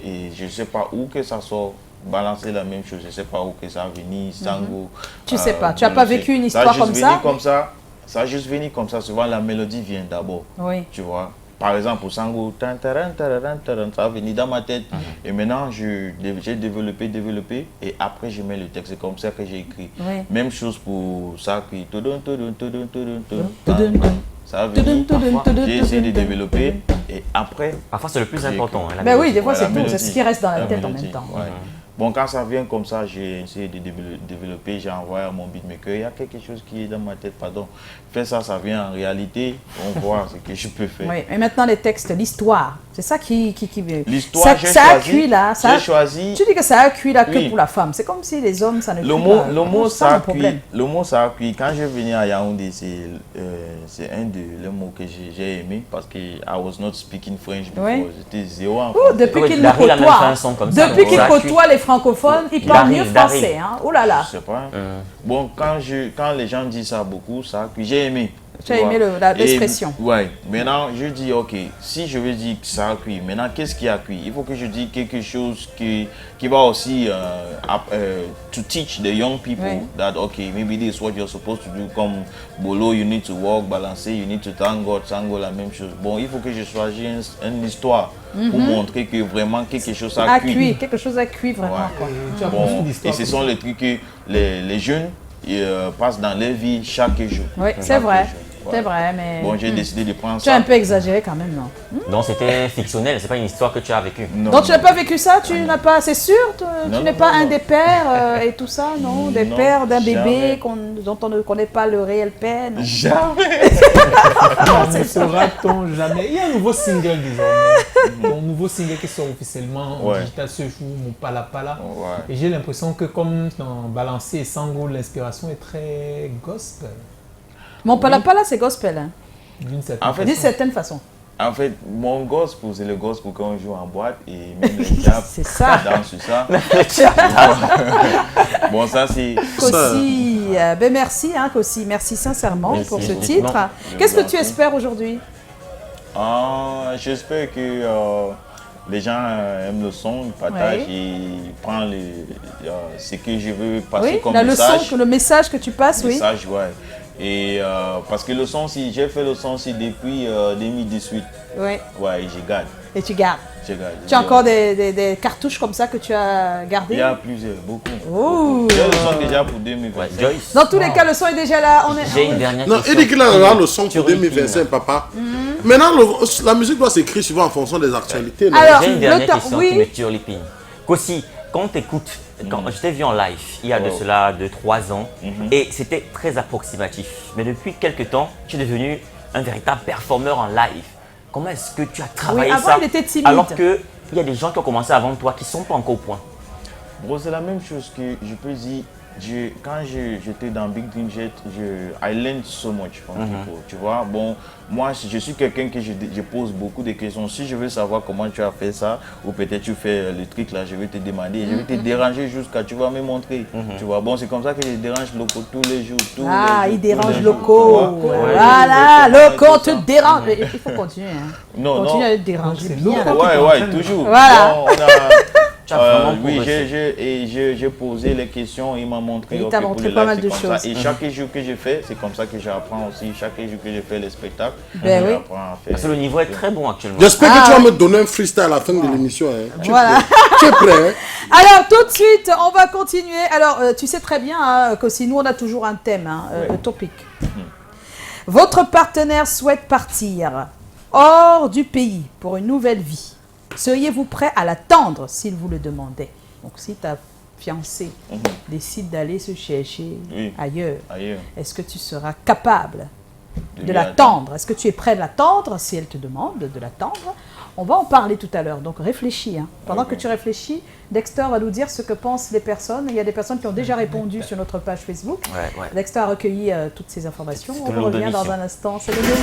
et je ne sais pas où que ça sort. Balancer la même chose, je ne sais pas où que ça a venu, Sango. Tu sais pas, tu n'as pas vécu une histoire comme ça? Ça a juste venu comme ça, souvent la mélodie vient d'abord, Oui. tu vois. Par exemple, pour Sango, tan, taran, tararan, taran, ça a venu dans ma tête. Et maintenant, j'ai développé, et après je mets le texte, c'est comme ça que j'ai écrit. Oui. Même chose pour Sakri. Tudun, Ça a tudun, venu. tudun, tudun, J'ai essayé de tudun, développer, et après, Parfois, c'est le plus important. hein, la Ben oui, mélodie. des fois Ouais, c'est la tout, c'est mélodie. ce qui reste dans la La tête en mélodie, même temps. ouais. Bon, quand ça vient comme ça, j'ai essayé de développer, j'ai envoyé à mon beatmaker, il y a quelque chose qui est dans ma tête, pardon. Fais ça, ça vient en réalité, on voit ce que je peux faire. Oui, et maintenant les textes, l'histoire, c'est ça qui L'histoire, j'ai ça a choisi, cuit là, ça. j'ai choisi. Tu dis que ça a cuit là que Oui. pour la femme. C'est comme si les hommes ça ne Le cuit mot, pas. le mot C'est ça ça mon a cuit. problème. Le mot ça a cuit. Quand je venais à Yaoundé, c'est un des mots que j'ai aimé parce que I was not speaking French before. Oui. J'étais zéro en Oh, français. depuis Ouais, qu'il nous Daryl a même fait côtoie, un son comme ça, depuis donc, qu'il ça a côtoie les francophones, il parle mieux Daryl. français. Hein. Oh là là. Je sais pas. Bon, quand les gens disent ça beaucoup, ça a cuit. J'ai aimé. Tu as aimé l'expression. Ouais. Maintenant, je dis, ok, si je veux dire que ça a cuit, maintenant, qu'est-ce qui a cuit? Il faut que je dise quelque chose qui va aussi to teach the young people Ouais. that, okay, maybe this is what you're supposed to do. Comme Bolo, you need to walk, balancer, you need to thank God, Sango, la même chose. Bon, il faut que je choisisse une histoire pour montrer que vraiment quelque chose a À cuit. cuit, quelque chose à cuit vraiment. Ouais. Quoi. Tu as Bon, beaucoup et d'histoires. ce sont les trucs que les jeunes passent dans leur vie chaque jour. Oui, c'est Chaque vrai. jour. C'est Ouais. vrai, mais Bon, j'ai décidé de prendre tu as ça. un peu exagéré quand même, non? Donc, c'était fictionnel, c'est pas une histoire que tu as vécue. Non, Donc tu non. n'as pas vécu ça? Tu n'as pas, c'est sûr? Tu Non, n'es non, pas non, un non. des pères et tout ça, non? Des Non, pères d'un jamais. bébé dont on ne connaît pas le réel père, non? Jamais. Ne saura-t-on jamais. Il y a un nouveau single désormais. Mon nouveau single qui sort officiellement en Ouais. digital ce jour, mon Pala Pala. Ouais. Et j'ai l'impression que comme dans Balancer et Sango, l'inspiration est très gospel. Mon palapala, c'est gospel, hein? D'une certaine En fait, D'une façon. certaine façon. En fait, mon gospel, c'est le gospel quand on joue en boîte et même les diables C'est ça. dansent sur ça. Bon, ça c'est... Kossi, ben merci, hein, Kossi. Merci sincèrement Merci, pour ce effectivement. titre. Qu'est-ce que tu espères aujourd'hui? J'espère que les gens aiment le son, ils partagent et prennent ce que je veux passer Oui, comme la message. leçon, le message que tu passes, oui. Message, ouais. Et parce que le son, j'ai fait le son depuis 2018. Oui, Ouais, et je garde. et tu gardes. Je garde. Tu as encore des cartouches comme ça que tu as Il gardées? y a plusieurs, beaucoup. Oh. J'ai le son déjà pour 2025. Ouais, Joyce, Dans tous les cas, le son est déjà là. On est... j'ai une dernière Non, question. il dit qu'il a le son pour Turlupine. 2025, papa. Maintenant, la musique doit s'écrire souvent en fonction des actualités. non? Alors, J'ai une le dernière temps, question oui. qui me turlupine. Kossi, quand tu écoutes, quand je t'ai vu en live, il y a de Oh. cela 2-3 ans, et c'était très approximatif. Mais depuis quelques temps, tu es devenu un véritable performeur en live. Comment est-ce que tu as travaillé avant, ça il était timide. alors qu'il y a des gens qui ont commencé avant toi qui ne sont pas encore au point? Bon, c'est la même chose que je peux dire quand j'étais dans Big Dream Jet, I learned so much from people, tu vois. Bon, moi, je suis quelqu'un que je pose beaucoup de questions. Si je veux savoir comment tu as fait ça, ou peut-être tu fais le truc là, je vais te demander, je vais te déranger jusqu'à tu vas me montrer, tu vois. Bon, c'est comme ça que je dérange locaux tous les jours. Il dérange locaux. Voilà, locaux te dérange. Il faut continuer. Continue à te déranger bien. Ouais, toujours. Voilà. Bon, oui, j'ai posé les questions, il m'a montré. Il t'a montré pas mal de choses. Et chaque jour que je fais, c'est comme ça que j'apprends aussi. Chaque jour que je fais les spectacles, j'apprends à faire. Parce que le niveau est très bon actuellement. J'espère que tu vas me donner un freestyle à la fin de l'émission. Voilà. Tu es prêt? Alors, tout de suite, on va continuer. Alors, tu sais très bien que si nous, on a toujours un thème, le topic. Votre partenaire souhaite partir hors du pays pour une nouvelle vie. Seriez-vous prêt à l'attendre s'il vous le demandait? Donc, si ta fiancée décide d'aller se chercher ailleurs, est-ce que tu seras capable de l'attendre? Est-ce que tu es prêt de l'attendre si elle te demande de l'attendre? On va en parler tout à l'heure, donc réfléchis. Pendant que tu réfléchis, Dexter va nous dire ce que pensent les personnes. Il y a des personnes qui ont déjà répondu sur notre page Facebook. Dexter a recueilli toutes ces informations. On revient dans un instant. C'est le menu.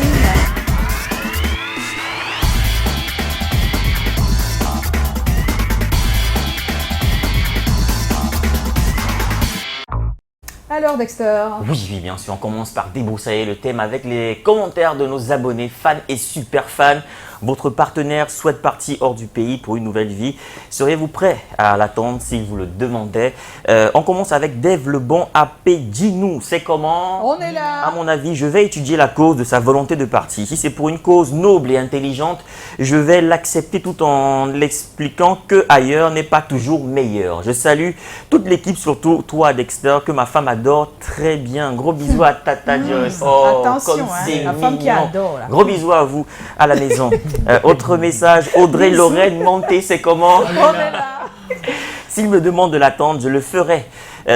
Alors Dexter. Oui, bien sûr, on commence par débroussailler le thème avec les commentaires de nos abonnés, fans et super fans. Votre partenaire souhaite partir hors du pays pour une nouvelle vie. Seriez-vous prêt à l'attendre s'il vous le demandait? On commence avec Dave Lebon AP. Dis-nous, c'est comment? On est là. À mon avis, je vais étudier la cause de sa volonté de partir. Si c'est pour une cause noble et intelligente, je vais l'accepter tout en l'expliquant que ailleurs n'est pas toujours meilleur. Je salue toute l'équipe, surtout toi Dexter, que ma femme adore très bien. Gros bisous à Tata Joyce. Attention, la femme qui adore. Là. Gros bisous à vous à la maison. Autre message, Audrey Lorraine Monté, c'est comment? On est là. S'il me demande de l'attendre, je le ferai.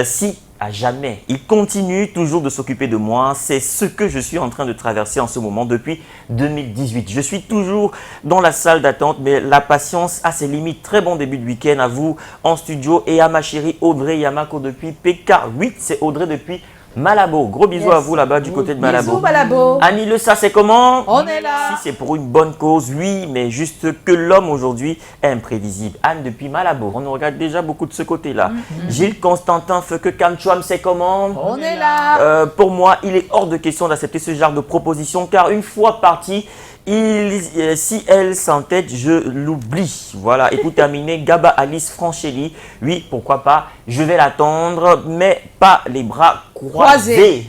Si à jamais, il continue toujours de s'occuper de moi. C'est ce que je suis en train de traverser en ce moment depuis 2018. Je suis toujours dans la salle d'attente, mais la patience a ses limites. Très bon début de week-end à vous en studio et à ma chérie Audrey Yamako depuis PK8. C'est Audrey depuis Malabo. Gros bisous à vous là-bas du côté de Malabo. Bisous Malabo. Annie Le Ça, c'est comment? On est là. Si c'est pour une bonne cause, oui, mais juste que l'homme aujourd'hui est imprévisible. Anne depuis Malabo. On nous regarde déjà beaucoup de ce côté-là. Gilles Constantin Feuque Kamchouam, c'est comment? On est là. Pour moi, il est hors de question d'accepter ce genre de proposition car une fois parti, si elle s'entête, je l'oublie. Voilà, et pour terminer, Gaba Alice Franchelli. Oui, pourquoi pas, je vais l'attendre, mais pas les bras croisés.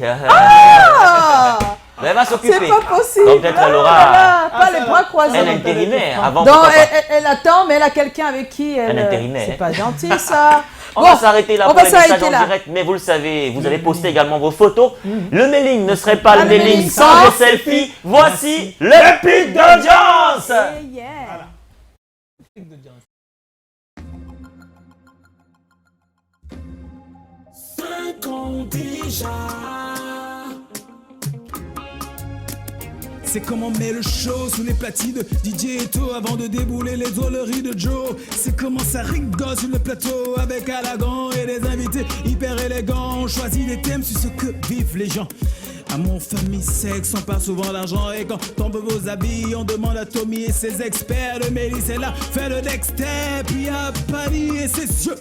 Elle va s'occuper. C'est pas possible. Donc peut-être elle aura pas les bras croisés. un intérimaire avant. Donc elle attend, mais elle a quelqu'un avec qui elle. Un intérimaire. C'est pas gentil ça. On va s'arrêter là on pour va les messages en là. direct, mais vous le savez, vous avez posté également vos photos. Le mailing ne serait pas le mailing sans les selfies. Voici le pic d'audience. C'est comment met le show sous les platines de DJ Eto avant de débouler les drôleries de Joe. C'est comment ça rigole sur le plateau avec Alagan et des invités hyper élégants. On choisit des thèmes sur ce que vivent les gens. Amour, famille, sexe, on parle souvent d'argent. Et quand tombe vos habits, on demande à Tommy et ses experts. Le Mélisse est là, fait le Dexter, puis à Paris et ses yeux.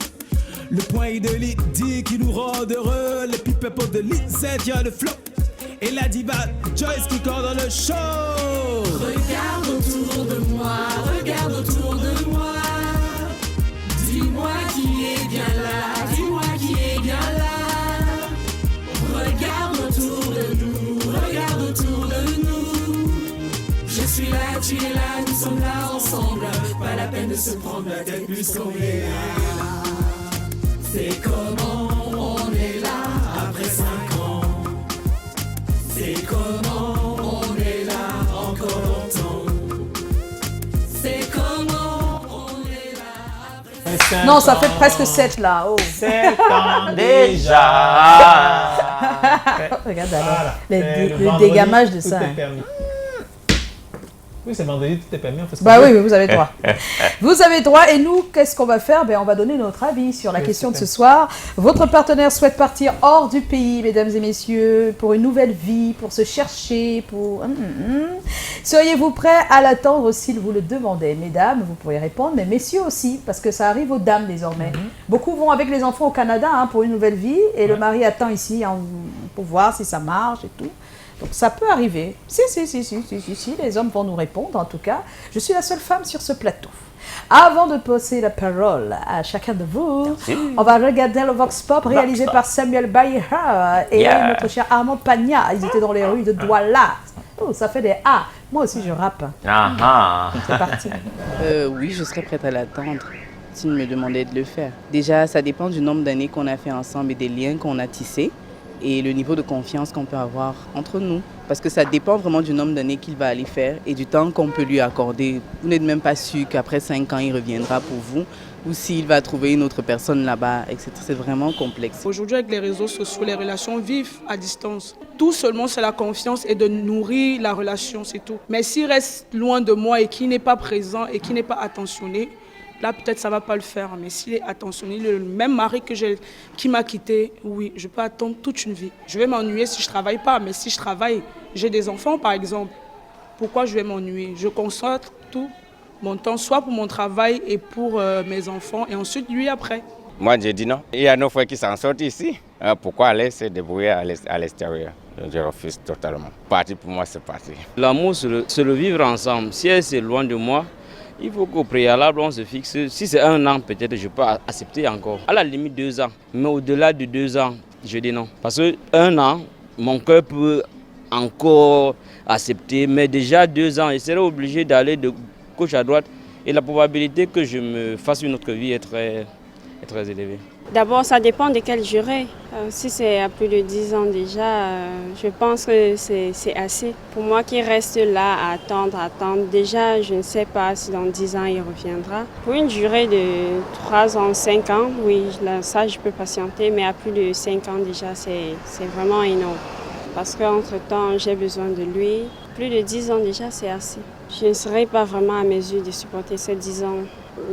Le point de Lydie qui nous rend heureux. Les pipes de Lisette, y'a le flow. Et la diva Joyce qui coordonne le show. Regarde autour de moi, regarde autour de moi. Dis-moi qui est bien là, dis-moi qui est bien là. Regarde autour de nous, regarde autour de nous. Je suis là, tu es là, nous sommes là ensemble. Pas la peine de se prendre la tête puisqu'on est là. C'est comment on est là après 5 ans. C'est comment on est là encore longtemps. C'est comment on est là après. Non, ça fait presque 7 là. Oh. 7 ans Déjà. Regarde alors Voilà. le Vendredi, dégamage de tout ça. est permis. Oui, c'est vendredi, tout est permis. Bah oui, vous avez droit. Vous avez droit. Et nous, qu'est-ce qu'on va faire? On va donner notre avis sur la question de ce soir. Votre partenaire souhaite partir hors du pays, mesdames et messieurs, pour une nouvelle vie, pour se chercher, pour... Seriez-vous prêts à l'attendre s'il vous le demandait? Mesdames, vous pourriez répondre, mais messieurs aussi, parce que ça arrive aux dames désormais. Beaucoup vont avec les enfants au Canada pour une nouvelle vie, et le mari attend ici pour voir si ça marche et tout. Donc ça peut arriver. Si, les hommes vont nous répondre en tout cas. Je suis la seule femme sur ce plateau. Avant de passer la parole à chacun de vous, on va regarder le Vox Pop réalisé par Samuel Baïha et notre cher Armand Pagna. Ils étaient dans les rues de Douala. Oh, ça fait des A. Moi aussi je rappe. C'est parti. Oui, je serais prête à l'attendre s'il me demandait de le faire. Déjà, ça dépend du nombre d'années qu'on a fait ensemble et des liens qu'on a tissés. Et le niveau de confiance qu'on peut avoir entre nous. Parce que ça dépend vraiment du nombre d'années qu'il va aller faire et du temps qu'on peut lui accorder. Vous n'êtes même pas sûr qu'après 5 ans, il reviendra pour vous ou s'il va trouver une autre personne là-bas, etc. C'est vraiment complexe. Aujourd'hui, avec les réseaux sociaux, les relations vivent à distance. Tout seulement, c'est la confiance et de nourrir la relation, c'est tout. Mais s'il reste loin de moi et qu'il n'est pas présent et qu'il n'est pas attentionné, là, peut-être ça ne va pas le faire, mais s'il est attentionné, le même mari qui m'a quitté, oui, je peux attendre toute une vie. Je vais m'ennuyer si je ne travaille pas, mais si je travaille, j'ai des enfants par exemple, pourquoi je vais m'ennuyer? Je concentre tout mon temps, soit pour mon travail et pour mes enfants, et ensuite lui après. Moi, j'ai dit non. Il y a nos frères qui s'en sortent ici. Pourquoi aller se débrouiller à l'extérieur? Je refuse totalement. Parti pour moi, c'est parti. L'amour, c'est le vivre ensemble. Si elle est loin de moi, il faut qu'au préalable, on se fixe. Si c'est 1 an, peut-être je peux accepter encore. À la limite 2 ans. Mais au-delà de 2 ans, je dis non. Parce que 1 an, mon cœur peut encore accepter. Mais déjà 2 ans, je serai obligé d'aller de gauche à droite. Et la probabilité que je me fasse une autre vie est très élevée. D'abord, ça dépend de quelle durée. Si c'est à plus de 10 ans déjà, je pense que c'est assez. Pour moi qui reste là à attendre. Déjà, je ne sais pas si dans 10 ans, il reviendra. Pour une durée de 3 ans, 5 ans, oui, là, ça, je peux patienter. Mais à plus de 5 ans déjà, c'est vraiment énorme. Parce qu'entre-temps, j'ai besoin de lui. Plus de 10 ans déjà, c'est assez. Je ne serai pas vraiment à mesure de supporter ces 10 ans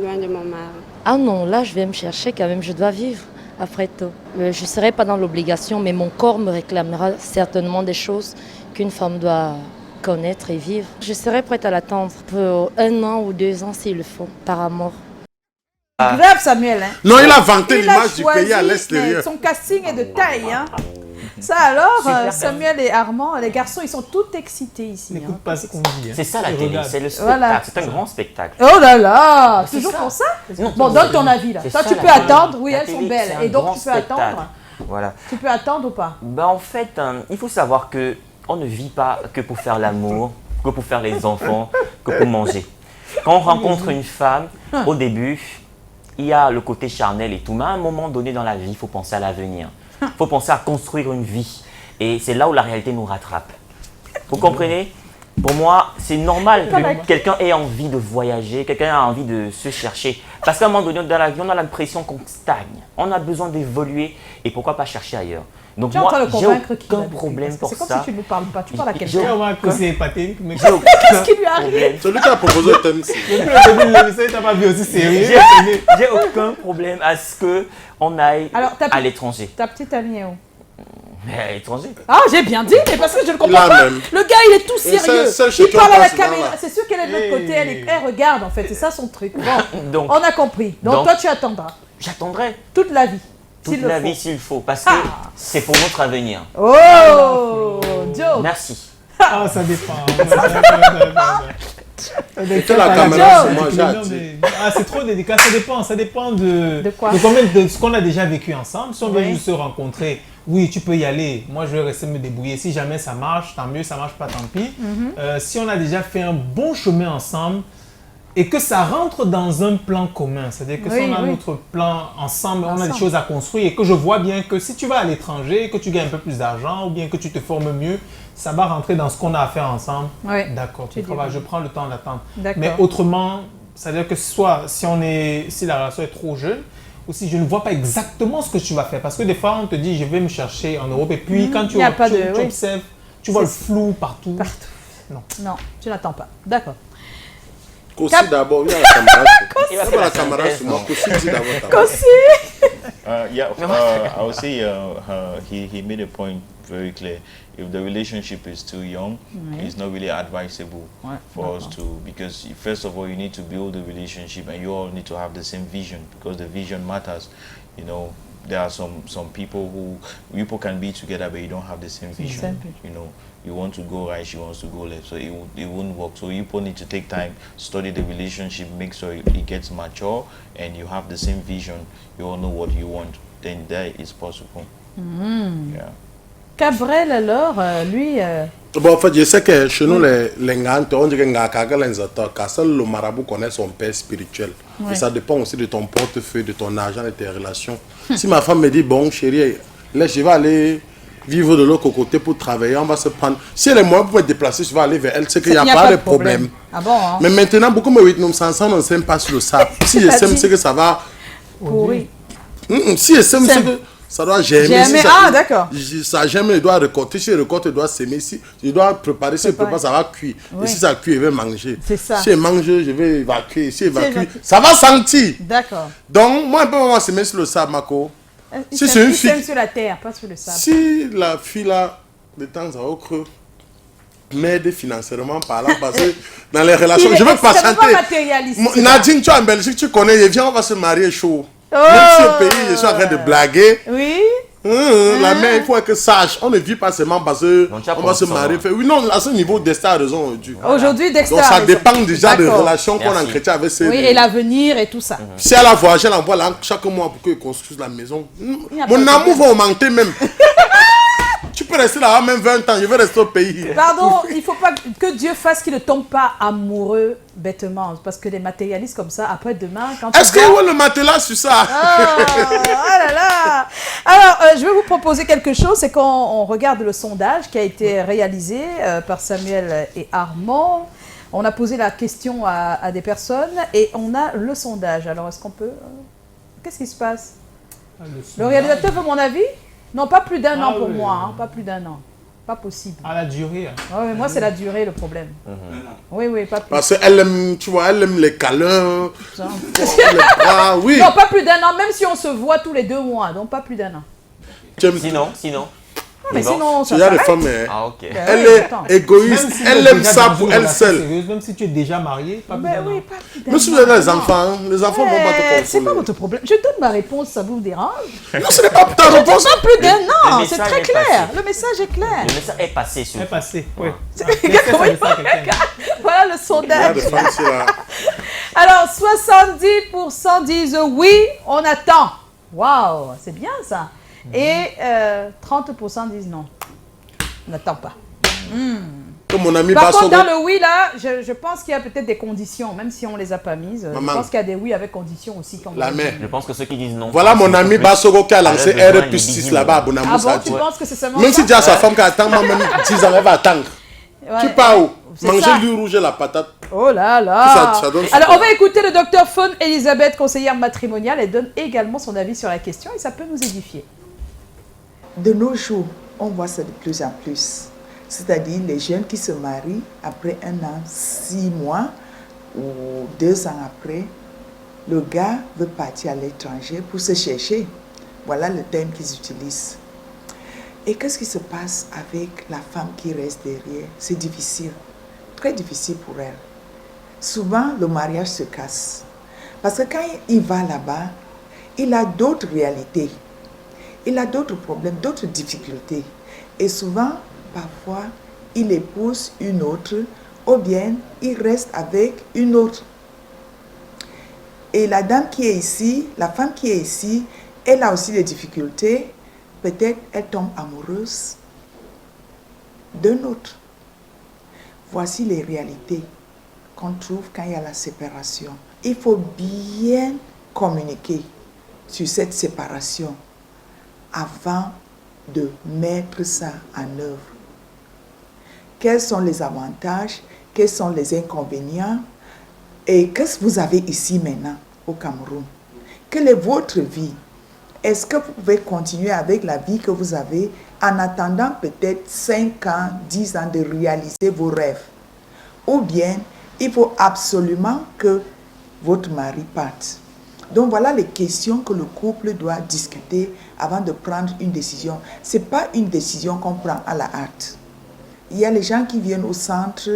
loin de mon mari. Ah non, là, je vais me chercher quand même, je dois vivre après tout. Je ne serai pas dans l'obligation, mais mon corps me réclamera certainement des choses qu'une femme doit connaître et vivre. Je serai prête à l'attendre pour 1 an ou 2 ans s'il le faut, par amour. Grave Samuel. Non, il a vanté l'image du pays à l'extérieur. Son casting est de taille. Ça alors, Samuel et Armand, les garçons, ils sont tous excités ici. N'écoute pas ce qu'on dit. C'est ça la télé, c'est le spectacle, Voilà. c'est un grand spectacle. Oh là là, C'est toujours ça. pour ça? Non, Bon, donne ton avis là. c'est Toi, ça, tu la peux télé. attendre. Oui, La elles sont télé, belles. c'est un Et donc, grand tu peux spectacle. attendre. Voilà. Tu peux attendre ou pas? En fait, il faut savoir que on ne vit pas que pour faire l'amour, que pour faire les enfants, que pour manger. Quand on rencontre une femme, au début, il y a le côté charnel et tout, mais à un moment donné dans la vie, il faut penser à l'avenir. Il faut penser à construire une vie. Et c'est là où la réalité nous rattrape. Vous comprenez? Pour moi, c'est normal que quelqu'un ait envie de voyager, quelqu'un a envie de se chercher. Parce qu'à un moment donné, dans la vie, on a l'impression qu'on stagne. On a besoin d'évoluer. Et pourquoi pas chercher ailleurs? Donc Tu es en train moi, de j'ai convaincre aucun problème pour C'est comme ça. si tu ne nous parles pas. Tu parles à quelqu'un. Qu'est-ce qui lui arrive? Celui qui a proposé le thème, c'est... J'ai aucun problème à ce qu'on aille à l'étranger. Ta petite amie est où? Mais à l'étranger. Ah, j'ai bien dit, mais parce que je ne comprends Là pas. même. Le gars, il est tout Et sérieux. celle chez Il qui on parle à la passe dans caméra. la- C'est sûr qu'elle est de l'autre côté. Elle regarde, en fait. C'est ça son truc. Bon, Donc, on a compris. Donc, toi, tu attendras. J'attendrai. Toute la vie. Toute la vie s'il faut. Parce que c'est pour notre avenir. Oh, Joe. Merci. Ah, ça dépend. la caméra sur moi, j'ai dit. Ah, c'est trop délicat, ça dépend de quoi? de ce qu'on a déjà vécu ensemble. Si on vient Oui. juste se rencontrer, oui, tu peux y aller. Moi, je vais rester me débrouiller. Si jamais ça marche, tant mieux. Ça marche pas, tant pis. Si on a déjà fait un bon chemin ensemble et que ça rentre dans un plan commun, c'est-à-dire que si Oui, on a oui. notre plan ensemble, on a des Ensemble. choses à construire et que je vois bien que si tu vas à l'étranger, que tu gagnes un peu plus d'argent ou bien que tu te formes mieux, ça va rentrer dans ce qu'on a à faire ensemble. Oui. D'accord, Tu dis travailles, oui. je prends le temps d'attendre. D'accord. Mais autrement, c'est-à-dire que soit si la relation est trop jeune, ou si je ne vois pas exactement ce que tu vas faire. Parce que des fois, on te dit, je vais me chercher en Europe, et puis quand tu Il y a pas de- tu oui. observes, tu vois le C'est- flou partout. Partout. Non, tu n'attends pas. D'accord. Kossi d'abord, il y a la caméra. Il y a la caméra sur moi. Kossi dit d'abord. I would say he made a point very clear. If the relationship is too young, it's not really advisable for us to, because first of all, you need to build a relationship and you all need to have the same vision, because the vision matters. You know, there are some people can be together but you don't have the same vision. You know, you want to go right, she wants to go left, so it won't work. So you both need to take time, study the relationship, make sure it gets mature and you have the same vision. You all know what you want. Then that is possible. Yeah. Cabrel, alors, lui... Bon, en fait, je sais que chez nous, les Ngantes, on dit que seul le marabout connaît son père spirituel. Ouais. Et ça dépend aussi de ton portefeuille, de ton argent, de tes relations. Si ma femme me dit, bon, chérie, là, je vais aller vivre de l'autre côté pour travailler, on va se prendre... Si elle est moyen pour me déplacer, je vais aller vers elle, c'est qu'il n'y a pas de problème. Ah bon, hein? Mais maintenant, beaucoup me disent, nous ensemble, on ne s'aime pas sur le sable. Si je sème, c'est que ça va... Pourri. Si je sème, c'est que... Ça doit germer. Si ah, d'accord. Ça germe, il doit récolter. Si il récolte, il doit s'aimer. Si il doit préparer, si il prépare, ça va cuire. Oui. Et si ça cuit, il va manger. C'est ça. Si il mange, je vais évacuer. Si il évacue, ça va sentir. D'accord. Donc, moi, un peu, on va s'aimer sur le sable, Mako. Si c'est une fille. Il sur la terre, pas sur le sable. Si la fille, là, de temps à autre, m'aide financièrement parlant, parce que dans les relations, je veux pas chanter. Nadine, tu es en Belgique, tu connais, viens, on va se marier chaud. Oh. Même si au pays, je suis en train de blaguer. Oui. La mère, il faut que sache. On ne vit pas seulement parce qu'on va se marier. Oui, non, à ce niveau, Dexter a raison aujourd'hui. Aujourd'hui, Dexter. Donc ça dépend déjà de relations qu'on entretient avec ses. Oui, et l'avenir et tout ça. Si elle a voyagé, elle envoie chaque mois pour qu'elle construise la maison. Mon amour va augmenter même. Tu peux rester là même 20 ans, je vais rester au pays. Pardon, il ne faut pas que Dieu fasse qu'il ne tombe pas amoureux bêtement. Parce que les matérialistes comme ça, après demain, quand est-ce qu'il y a le matelas sur ça? Oh là là. Alors, je vais vous proposer quelque chose. C'est quand on regarde le sondage qui a été réalisé par Samuel et Armand. On a posé la question à des personnes et on a le sondage. Alors, est-ce qu'on peut... Qu'est-ce qui se passe? Le réalisateur veut mon avis? Non, pas plus d'un an pour moi, hein, pas plus d'un an. Pas possible. À la durée. Oui, moi, c'est la durée le problème. Oui, pas plus. Parce qu'elle aime, tu vois, elle aime les câlins, les bras, oui. Non, pas plus d'un an, même si on se voit tous les 2 mois, donc pas plus d'un an. Sinon. Non, mais sinon, ça il y a des femmes, elle est égoïste, elle aime ça pour elle seule. Même si tu es déjà marié, pas plus d'un an. Même si vous avez des enfants, les enfants vont pas te contrôler. C'est pas votre problème. Je donne ma réponse, ça vous dérange? Non, ce n'est pas ta réponse. Pas plus d'un an, c'est très clair. Le message est clair. Le message est passé sur. Est passé, oui. Voilà le sondage. Alors, 70% disent oui, on attend. Waouh, c'est bien ça. Et 30% disent non. On n'attend pas. Comme mon ami Par contre, dans le oui, là, je pense qu'il y a peut-être des conditions, même si on ne les a pas mises. Maman. Je pense qu'il y a des oui avec conditions aussi. Je pense que ceux qui disent non. Voilà mon ami Basogo qui a lancé R+6 là-bas à Bonamou. Ah bon, tu penses que c'est seulement même ça? si tu as sa femme qui attend, moi même 10 ans, elle va attendre. Ouais. Tu pars où? C'est Manger ça. du rouge et la patate. Oh là là. Ça donne Alors, on va écouter le docteur Faune Elisabeth, conseillère matrimoniale. Elle donne également son avis sur la question et ça peut nous édifier. De nos jours, on voit ça de plus en plus. C'est-à-dire les jeunes qui se marient après 1 an, 6 mois ou 2 ans après, le gars veut partir à l'étranger pour se chercher. Voilà le terme qu'ils utilisent. Et qu'est-ce qui se passe avec la femme qui reste derrière? C'est difficile, très difficile pour elle. Souvent, le mariage se casse. Parce que quand il va là-bas, il a d'autres réalités. Il a d'autres problèmes, d'autres difficultés. Et souvent, parfois, il épouse une autre ou bien il reste avec une autre. Et la dame qui est ici, la femme qui est ici, elle a aussi des difficultés. Peut-être elle tombe amoureuse d'un autre. Voici les réalités qu'on trouve quand il y a la séparation. Il faut bien communiquer sur cette séparation avant de mettre ça en œuvre. Quels sont les avantages, quels sont les inconvénients et qu'est-ce que vous avez ici maintenant au Cameroun? Quelle est votre vie? Est-ce que vous pouvez continuer avec la vie que vous avez en attendant peut-être 5 ans, 10 ans de réaliser vos rêves? Ou bien, il faut absolument que votre mari parte. Donc voilà les questions que le couple doit discuter avant de prendre une décision. Ce n'est pas une décision qu'on prend à la hâte. Il y a les gens qui viennent au centre,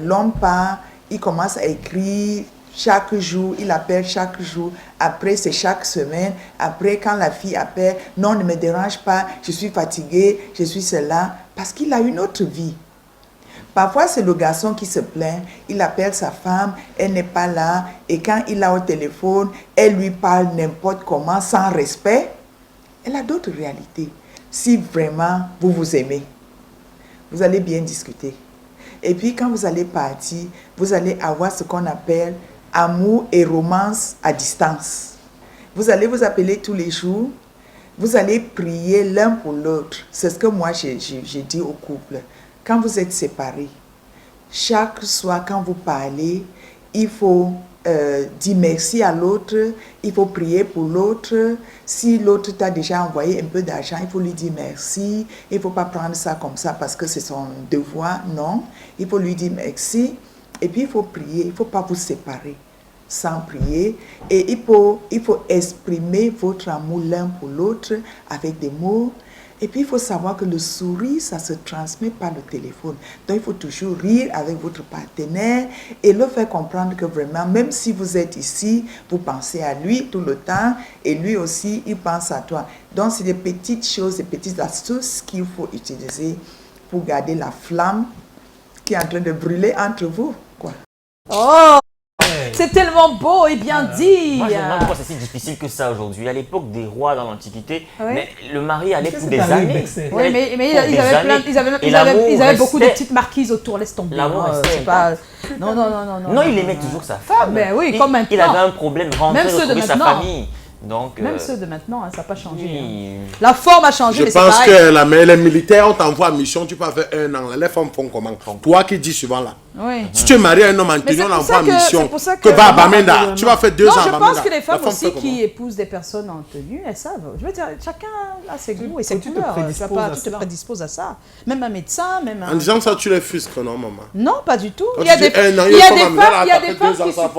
l'homme part, il commence à écrire chaque jour, il appelle chaque jour, après c'est chaque semaine, après quand la fille appelle, non ne me dérange pas, je suis fatiguée, je suis cela, parce qu'il a une autre vie. Parfois c'est le garçon qui se plaint, il appelle sa femme, elle n'est pas là, et quand il a au téléphone, elle lui parle n'importe comment, sans respect. Elle a d'autres réalités. Si vraiment vous vous aimez, vous allez bien discuter. Et puis quand vous allez partir, vous allez avoir ce qu'on appelle amour et romance à distance. Vous allez vous appeler tous les jours, vous allez prier l'un pour l'autre. C'est ce que moi j'ai dit au couple. Quand vous êtes séparés, chaque soir quand vous parlez, il faut dire merci à l'autre, il faut prier pour l'autre. Si l'autre t'a déjà envoyé un peu d'argent, il faut lui dire merci. Il ne faut pas prendre ça comme ça parce que c'est son devoir, non. Il faut lui dire merci. Et puis il faut prier, il ne faut pas vous séparer sans prier. Et il faut exprimer votre amour l'un pour l'autre avec des mots. Et puis il faut savoir que le sourire, ça ne se transmet pas le téléphone. Donc il faut toujours rire avec votre partenaire et le faire comprendre que vraiment, même si vous êtes ici, vous pensez à lui tout le temps et lui aussi, il pense à toi. Donc c'est des petites choses, des petites astuces qu'il faut utiliser pour garder la flamme qui est en train de brûler entre vous, quoi. Oh, c'est tellement beau et bien dit. Moi, je me demande pourquoi c'est si difficile que ça aujourd'hui. À l'époque des rois dans l'Antiquité, Oui. mais le mari allait pour des années. Oui, mais ils avaient beaucoup de petites marquises autour, laisse tomber. C'est pas... Non. Non, il aimait toujours sa femme. Ben oui, comme maintenant. Il avait un problème, rentrer, retrouver sa famille. Donc, même ceux de maintenant, ça n'a pas changé. Oui. La forme a changé, mais c'est pareil. Je pense que les militaires, on t'envoie en mission, tu peux faire 1 an. Les femmes font comment? Toi qui dis souvent là. Oui. Si tu es marié à un homme en tenue, on l'envoie en mission. Que va à Bamenda, tu vas faire 2 ans à Bamenda. Je pense que les femmes aussi qui épousent des personnes en tenue, elles savent. Je veux dire, chacun a ses goûts et ses couleurs. Tu te prédisposes à ça. Même un médecin, même un... En disant ça, tu les fusques, non, maman? Non, pas du tout. Il y a des femmes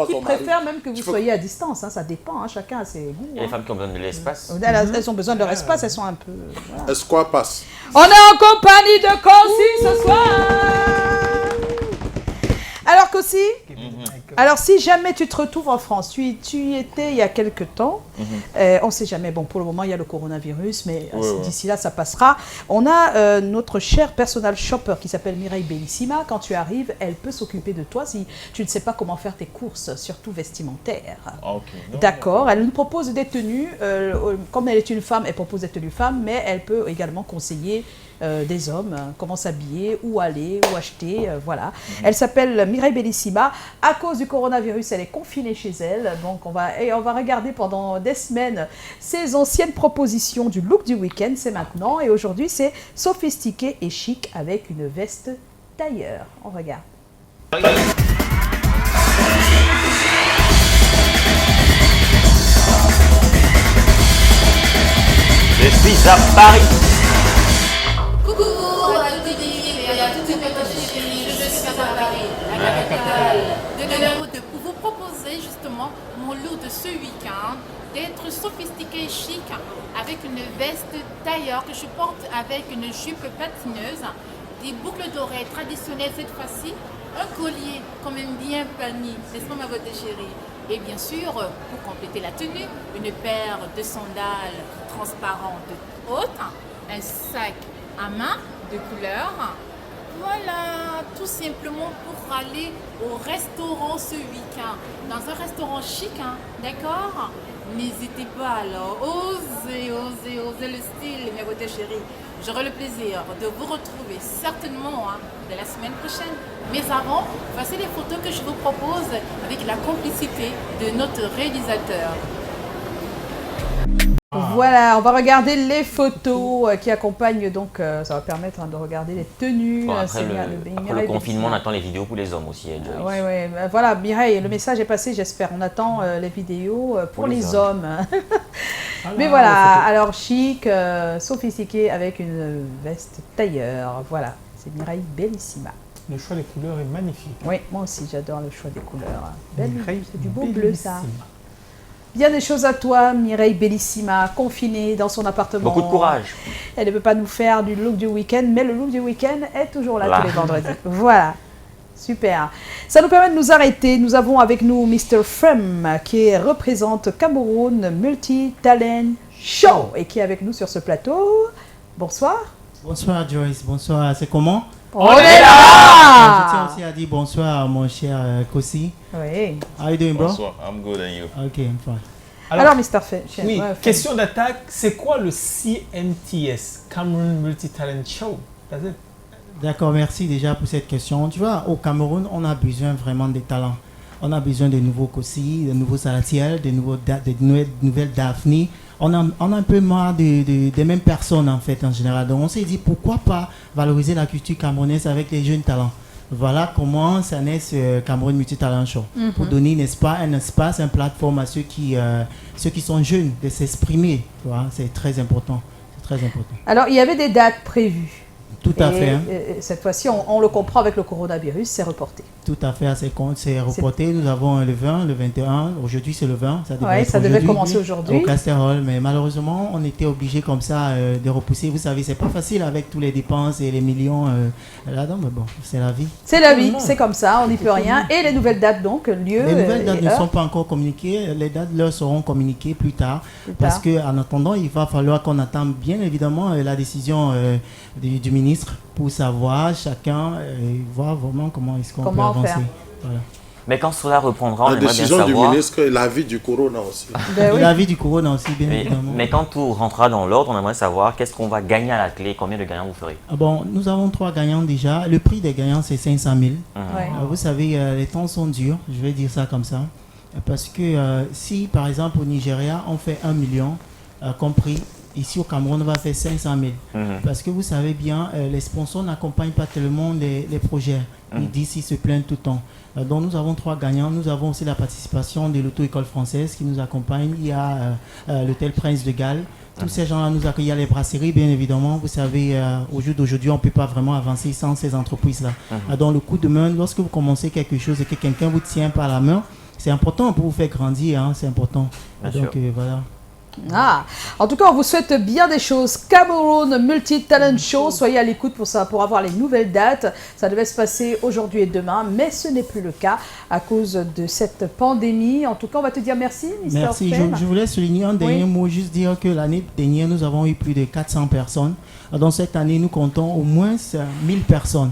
qui préfèrent même que vous soyez à distance. Ça dépend, chacun a ses goûts. Il y a des femmes qui ont besoin de l'espace. Elles ont besoin de leur espace, elles sont un peu... Est-ce quoi passe? On est en compagnie de Kossi ce soir. Alors Kossi, alors si jamais tu te retrouves en France, tu y étais il y a quelques temps, on ne sait jamais, bon pour le moment il y a le coronavirus, mais d'ici là ça passera. On a notre chère personal shopper qui s'appelle Mireille Bellissima. Quand tu arrives, elle peut s'occuper de toi si tu ne sais pas comment faire tes courses, surtout vestimentaires. D'accord, elle nous propose des tenues, comme elle est une femme, elle propose des tenues femmes, mais elle peut également conseiller des hommes, comment s'habiller, où aller, où acheter, voilà. Elle s'appelle Mireille Bellissima. À cause du coronavirus, elle est confinée chez elle. Donc on va regarder pendant des semaines ses anciennes propositions du look du week-end. C'est maintenant. Et aujourd'hui, c'est sophistiqué et chic avec une veste tailleur. On regarde. Je suis à Paris. De vous proposer justement mon look de ce week-end, d'être sophistiqué et chic avec une veste tailleur que je porte avec une jupe patineuse, des boucles d'oreilles traditionnelles cette fois-ci, un collier quand même bien panier, n'est-ce pas ma beauté chérie? Et bien sûr, pour compléter la tenue, une paire de sandales transparentes hautes, un sac à main de couleur. Voilà, tout simplement pour aller au restaurant ce week-end. Dans un restaurant chic, d'accord? N'hésitez pas alors, osez le style, mes beautés chéries. J'aurai le plaisir de vous retrouver certainement de la semaine prochaine. Mais avant, voici les photos que je vous propose avec la complicité de notre réalisateur. Voilà, on va regarder les photos qui accompagnent, donc ça va permettre de regarder les tenues. Bon, après le confinement, on attend les vidéos pour les hommes aussi. Oui, voilà, Mireille, le message est passé, j'espère. On attend les vidéos pour les hommes. Mais voilà, alors chic, sophistiqué avec une veste tailleur. Voilà, c'est Mireille Bellissima. Le choix des couleurs est magnifique. Oui, moi aussi, j'adore le choix des couleurs. Mireille C'est du beau bleu, ça. Bellissima. Bien des choses à toi, Mireille Bellissima, confinée dans son appartement. Beaucoup de courage. Elle ne peut pas nous faire du look du week-end, mais le look du week-end est toujours là Voilà. tous les vendredis. Voilà, super. Ça nous permet de nous arrêter. Nous avons avec nous Mr. Frem, qui représente Cameroun Multi-Talent Show et qui est avec nous sur ce plateau. Bonsoir. Bonsoir Joyce, bonsoir. C'est comment? On est là. Je tiens aussi à dire bonsoir à mon cher Kosi. Oui. How you doing, bro? Bonsoir, I'm good and you? Okay, I'm fine. Alors, Mr. Frem. Oui, question d'attaque, c'est quoi le CMTS, Cameroun Multi-Talent Show? That's it. D'accord, merci déjà pour cette question. Tu vois, au Cameroun, on a besoin vraiment de talents. On a besoin de nouveaux Kosi, de nouveaux Salatiel, de nouvelles Daphne. On a un peu marre des mêmes personnes en fait en général. Donc on s'est dit pourquoi pas valoriser la culture camerounaise avec les jeunes talents. Voilà comment ça naît ce Cameroun Multi-Talent Show. Pour donner un espace, une plateforme à ceux qui sont jeunes de s'exprimer. Tu vois, c'est très important. C'est très important. Alors, il y avait des dates prévues. Tout à fait. Hein. Et cette fois-ci, on le comprend avec le coronavirus, c'est reporté. Tout à fait, c'est reporté. Nous avons le 20, le 21. Aujourd'hui, c'est le 20. Ça devait commencer aujourd'hui. Au Casterol, mais malheureusement, on était obligé comme ça de repousser. Vous savez, c'est pas facile avec tous les dépenses et les millions là-dedans, mais bon, c'est la vie. C'est la vie, c'est comme ça, on n'y peut rien. Et les nouvelles dates, donc, lieu. Les nouvelles dates ne sont pas encore communiquées. Les dates leur seront communiquées plus tard. Parce qu'en attendant, il va falloir qu'on attende bien évidemment la décision du ministre pour savoir chacun voir vraiment comment est-ce qu'on peut avancer. Voilà. Mais quand cela reprendra, on la aimerait bien décision savoir... du ministre et l'avis du corona aussi. L'avis du corona aussi, bien évidemment. Mais quand tout rentrera dans l'ordre, on aimerait savoir qu'est-ce qu'on va gagner à la clé, combien de gagnants vous ferez? Bon, nous avons 3 gagnants déjà. Le prix des gagnants, c'est 500 000. Vous savez, les temps sont durs, je vais dire ça comme ça. Parce que si, par exemple, au Nigeria, on fait 1 million compris, ici au Cameroun, on va faire 500 000. Parce que vous savez bien, les sponsors n'accompagnent pas tellement les projets. Ils disent qu'ils se plaignent tout le temps. Donc nous avons 3 gagnants. Nous avons aussi la participation de l'auto-école française qui nous accompagne. Il y a l'hôtel Prince de Galles. Tous ces gens-là nous accueillent. Il y a les brasseries, bien évidemment. Vous savez, au jour d'aujourd'hui, on ne peut pas vraiment avancer sans ces entreprises-là. Donc le coup de main, lorsque vous commencez quelque chose et que quelqu'un vous tient par la main, c'est important pour vous faire grandir. Hein, c'est important. Donc voilà. En tout cas, on vous souhaite bien des choses. Cameroun Multi-Talent Show, soyez à l'écoute pour ça, pour avoir les nouvelles dates. Ça devait se passer aujourd'hui et demain, mais ce n'est plus le cas à cause de cette pandémie. En tout cas, on va te dire merci, Mr. Merci. Je voulais souligner un dernier mot, juste dire que l'année dernière, nous avons eu plus de 400 personnes. Dans cette année, nous comptons au moins 1000 personnes.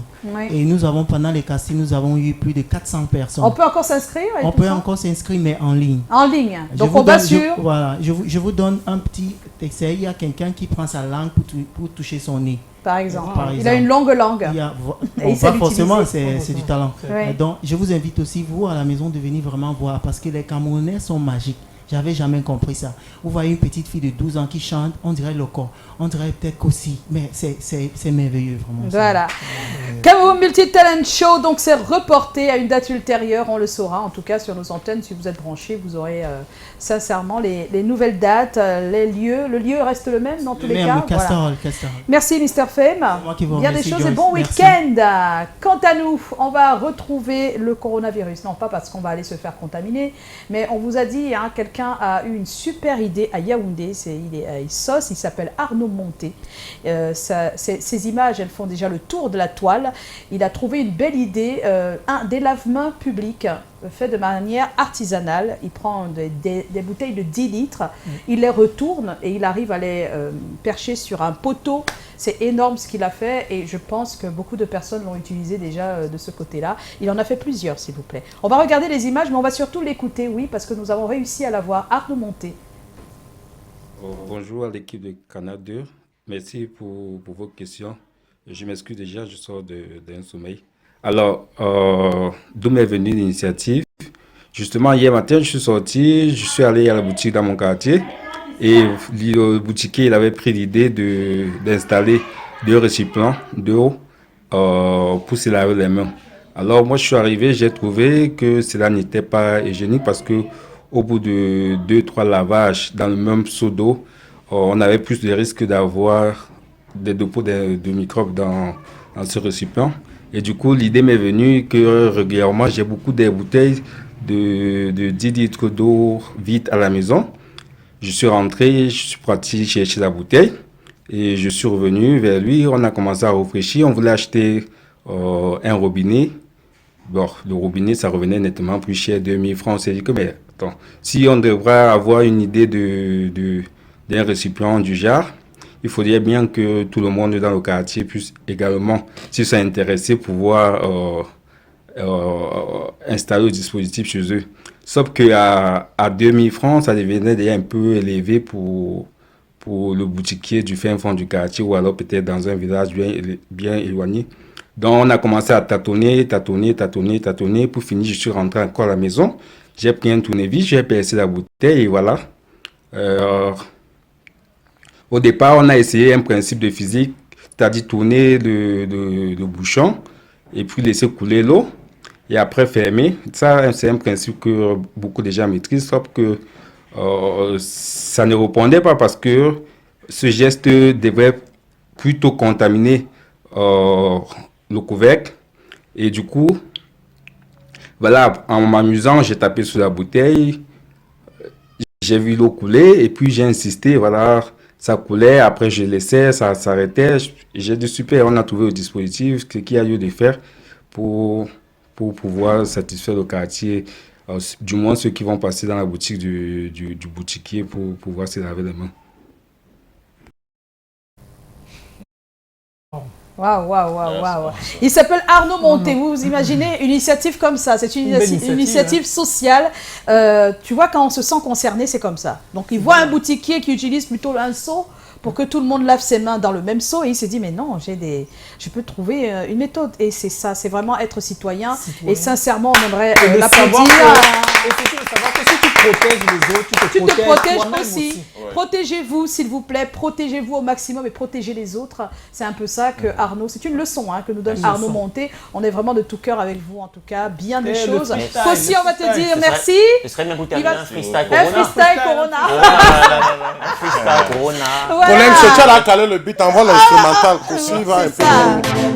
Et nous avons, pendant les castings, nous avons eu plus de 400 personnes. On peut encore s'inscrire? On peut encore s'inscrire, mais en ligne. En ligne. Donc on va sur... Voilà, je vous donne un petit essai. Il y a quelqu'un qui prend sa langue pour toucher son nez. Par exemple. Il a une longue langue. Pas forcément, c'est du talent. Donc, je vous invite aussi, vous, à la maison, de venir vraiment voir. Parce que les Camerounais sont magiques. J'avais jamais compris ça. Vous voyez une petite fille de 12 ans qui chante, on dirait Loco, on dirait peut-être qu'aussi, mais c'est merveilleux vraiment. Voilà. Cameroun Multi-Talent Show, donc c'est reporté à une date ultérieure, on le saura en tout cas sur nos antennes. Si vous êtes branchés, vous aurez sincèrement les nouvelles dates, les lieux. Le lieu reste le même dans tous les cas. Casterol. Merci Mr. Femme. Bien des choses et bon week-end. Quant à nous, on va retrouver le coronavirus. Non, pas parce qu'on va aller se faire contaminer, mais on vous a dit, hein, quelqu'un a eu une super idée à Yaoundé, il est à Issos, il s'appelle Arnaud Monté. Ces images, elles font déjà le tour de la toile. Il a trouvé une belle idée, un délavement public fait de manière artisanale. Il prend des bouteilles de 10 litres, il les retourne et il arrive à les percher sur un poteau. C'est énorme ce qu'il a fait et je pense que beaucoup de personnes l'ont utilisé déjà de ce côté-là. Il en a fait plusieurs, s'il vous plaît. On va regarder les images, mais on va surtout l'écouter, oui, parce que nous avons réussi à la voir. Arnaud Monté. Bonjour à l'équipe de Canal 2. Merci pour vos questions. Je m'excuse déjà, je sors d'un sommeil. Alors, d'où m'est venue l'initiative? Justement, hier matin, je suis sorti, je suis allé à la boutique dans mon quartier. Et le boutiquier, il avait pris l'idée d'installer 2 récipients d'eau pour se laver les mains. Alors moi, je suis arrivé, j'ai trouvé que cela n'était pas hygiénique parce que au bout de 2-3 lavages dans le même seau d'eau, on avait plus de risques d'avoir des dépôts de microbes dans ce récipient. Et du coup, l'idée m'est venue que régulièrement, j'ai beaucoup de bouteilles de 10 litres d'eau vide à la maison. Je suis rentré, je suis parti chercher la bouteille et je suis revenu vers lui. On a commencé à réfléchir. On voulait acheter un robinet. Bon, le robinet, ça revenait nettement plus cher, 2000 francs. On s'est dit que, mais attends, si on devrait avoir une idée d'un récipient du genre, il faudrait bien que tout le monde dans le quartier puisse également, si ça intéressait, pouvoir installer le dispositif chez eux. Sauf qu'à 2000 francs, ça devenait déjà un peu élevé pour le boutiquier du fin fond du quartier ou alors peut-être dans un village bien éloigné. Donc on a commencé à tâtonner. Pour finir, je suis rentré encore à la maison. J'ai pris un tournevis, j'ai percé la bouteille et voilà. Au départ, on a essayé un principe de physique, c'est-à-dire tourner le bouchon et puis laisser couler l'eau et après fermer. Ça, c'est un principe que beaucoup de gens maîtrisent, sauf que ça ne répondait pas parce que ce geste devait plutôt contaminer le couvercle. Et du coup, voilà, en m'amusant, j'ai tapé sur la bouteille, j'ai vu l'eau couler et puis j'ai insisté, voilà. Ça coulait, après je laissais, ça s'arrêtait. J'ai dit super, on a trouvé le dispositif, ce qu'il y a lieu de faire pour pouvoir satisfaire le quartier, du moins ceux qui vont passer dans la boutique du boutiquier pour pouvoir se laver les mains. Waouh. Il s'appelle Arnaud Monté. Vous imaginez une initiative comme ça? C'est une initiative sociale. Tu vois, quand on se sent concerné, c'est comme ça. Donc, il voit un boutiquier qui utilise plutôt un seau pour que tout le monde lave ses mains dans le même seau et il s'est dit, mais non, je peux trouver une méthode. Et c'est ça, c'est vraiment être citoyen. Et sincèrement, on aimerait l'applaudir. Et surtout de savoir que si tu protèges les autres, tu te protèges aussi. Ouais. Protégez-vous, s'il vous plaît. Protégez-vous au maximum et protégez les autres. C'est un peu ça que Arnaud, c'est une leçon que nous donne Arnaud Monté. On est vraiment de tout cœur avec vous, en tout cas. Bien des choses. Aussi, on va te dire merci. Ce serait bien goûter un freestyle Corona. Un freestyle Corona. Un freestyle Corona. Problème, c'est tu as calé le beat, envoie l'instrumental. Aussi, va un peu.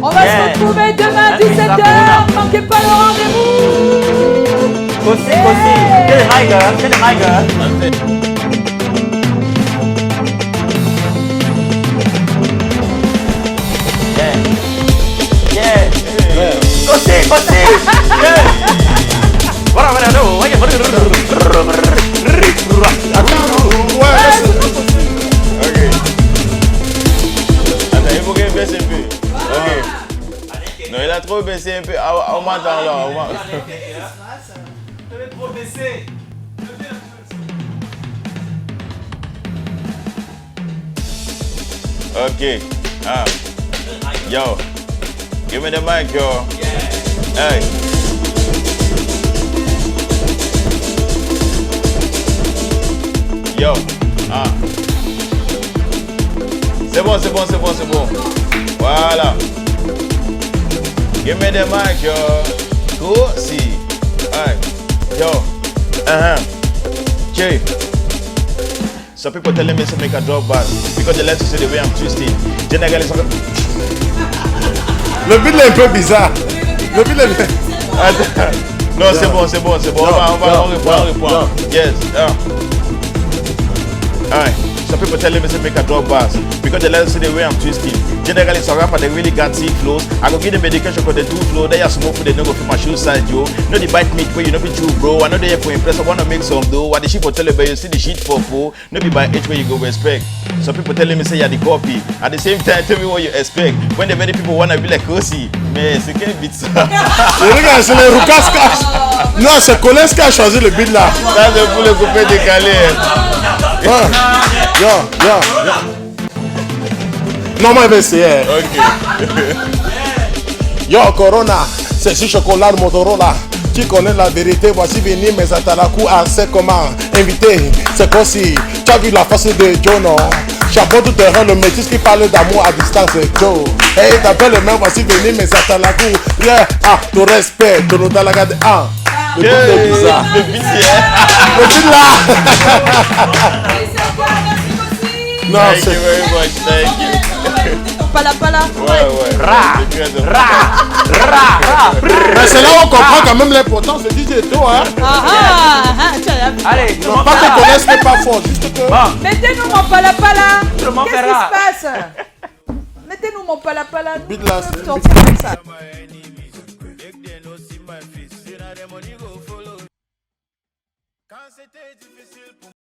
On va se retrouver demain 17h. Manquez pas le rendez-vous. Kossi, get the mic, girl. Yeah. Kossi. Attends, il faut qu'il baisse un peu. Ok. Non, il a trop baissé un peu. On m'entend là. Je vais trop baisser. Ok. Yo. Give me the mic, yo. Hey. Yo. C'est bon. Voilà. Give me the mic, yo. Kossi. Hey. Yo. Jay. Some people telling me to make a drop back because they like to see the way I'm twisted. Generally, le beat est un peu bizarre. Non, c'est bon. On va reprendre. Yes. Alright. Some people telling me to make a drop bass because they like to see the way I'm twisting. Generally, some rapper they really got sick flows. I go give them medication because they do flow. They are smoke food, they don't go for my shoe side, yo. No, they bite meat where you know be true, bro. I know they here for impress. I wanna make some dough. What the shit for tell you, but you see the shit for fool. No, be by H where you go respect. Some people telling me say you're the copy. At the same time, tell me what you expect. When the many people wanna be like Kossi, mais c'est quel beat ça? Regarde, c'est les Roukas qui a... Non, c'est Collins qui a choisi le beat là. Ça c'est pour le couper décalé. Yo. Non, moi je vais essayer. Ok. Yo, Corona, c'est si chocolat de Motorola. Tu connais la vérité, voici venir mes atalakou à c'est comment invité, c'est Kossi. Tu as vu la face de Joe, non? Chapeau tout terrain, le métis qui parle d'amour à distance, c'est Joe. Hey, t'appelles le même, voici venir mes atalakou. Yeah, ton respect, ton odalaga de le beat est bizarre. Le beat non, thank you very much, thank you. Pala. Ouais. Mais c'est là où on comprend quand même l'importance de DJ Eto, hein. Allez, non, pas qu'on connaisse n'est pas fort, juste que... Bon. Mettez-nous mon palapala. Tout le monde Qu'est-ce qui verra. se passe? Mettez-nous mon palapala. Nous Bide là, pouvons sortir comme ça. Quand c'était difficile pour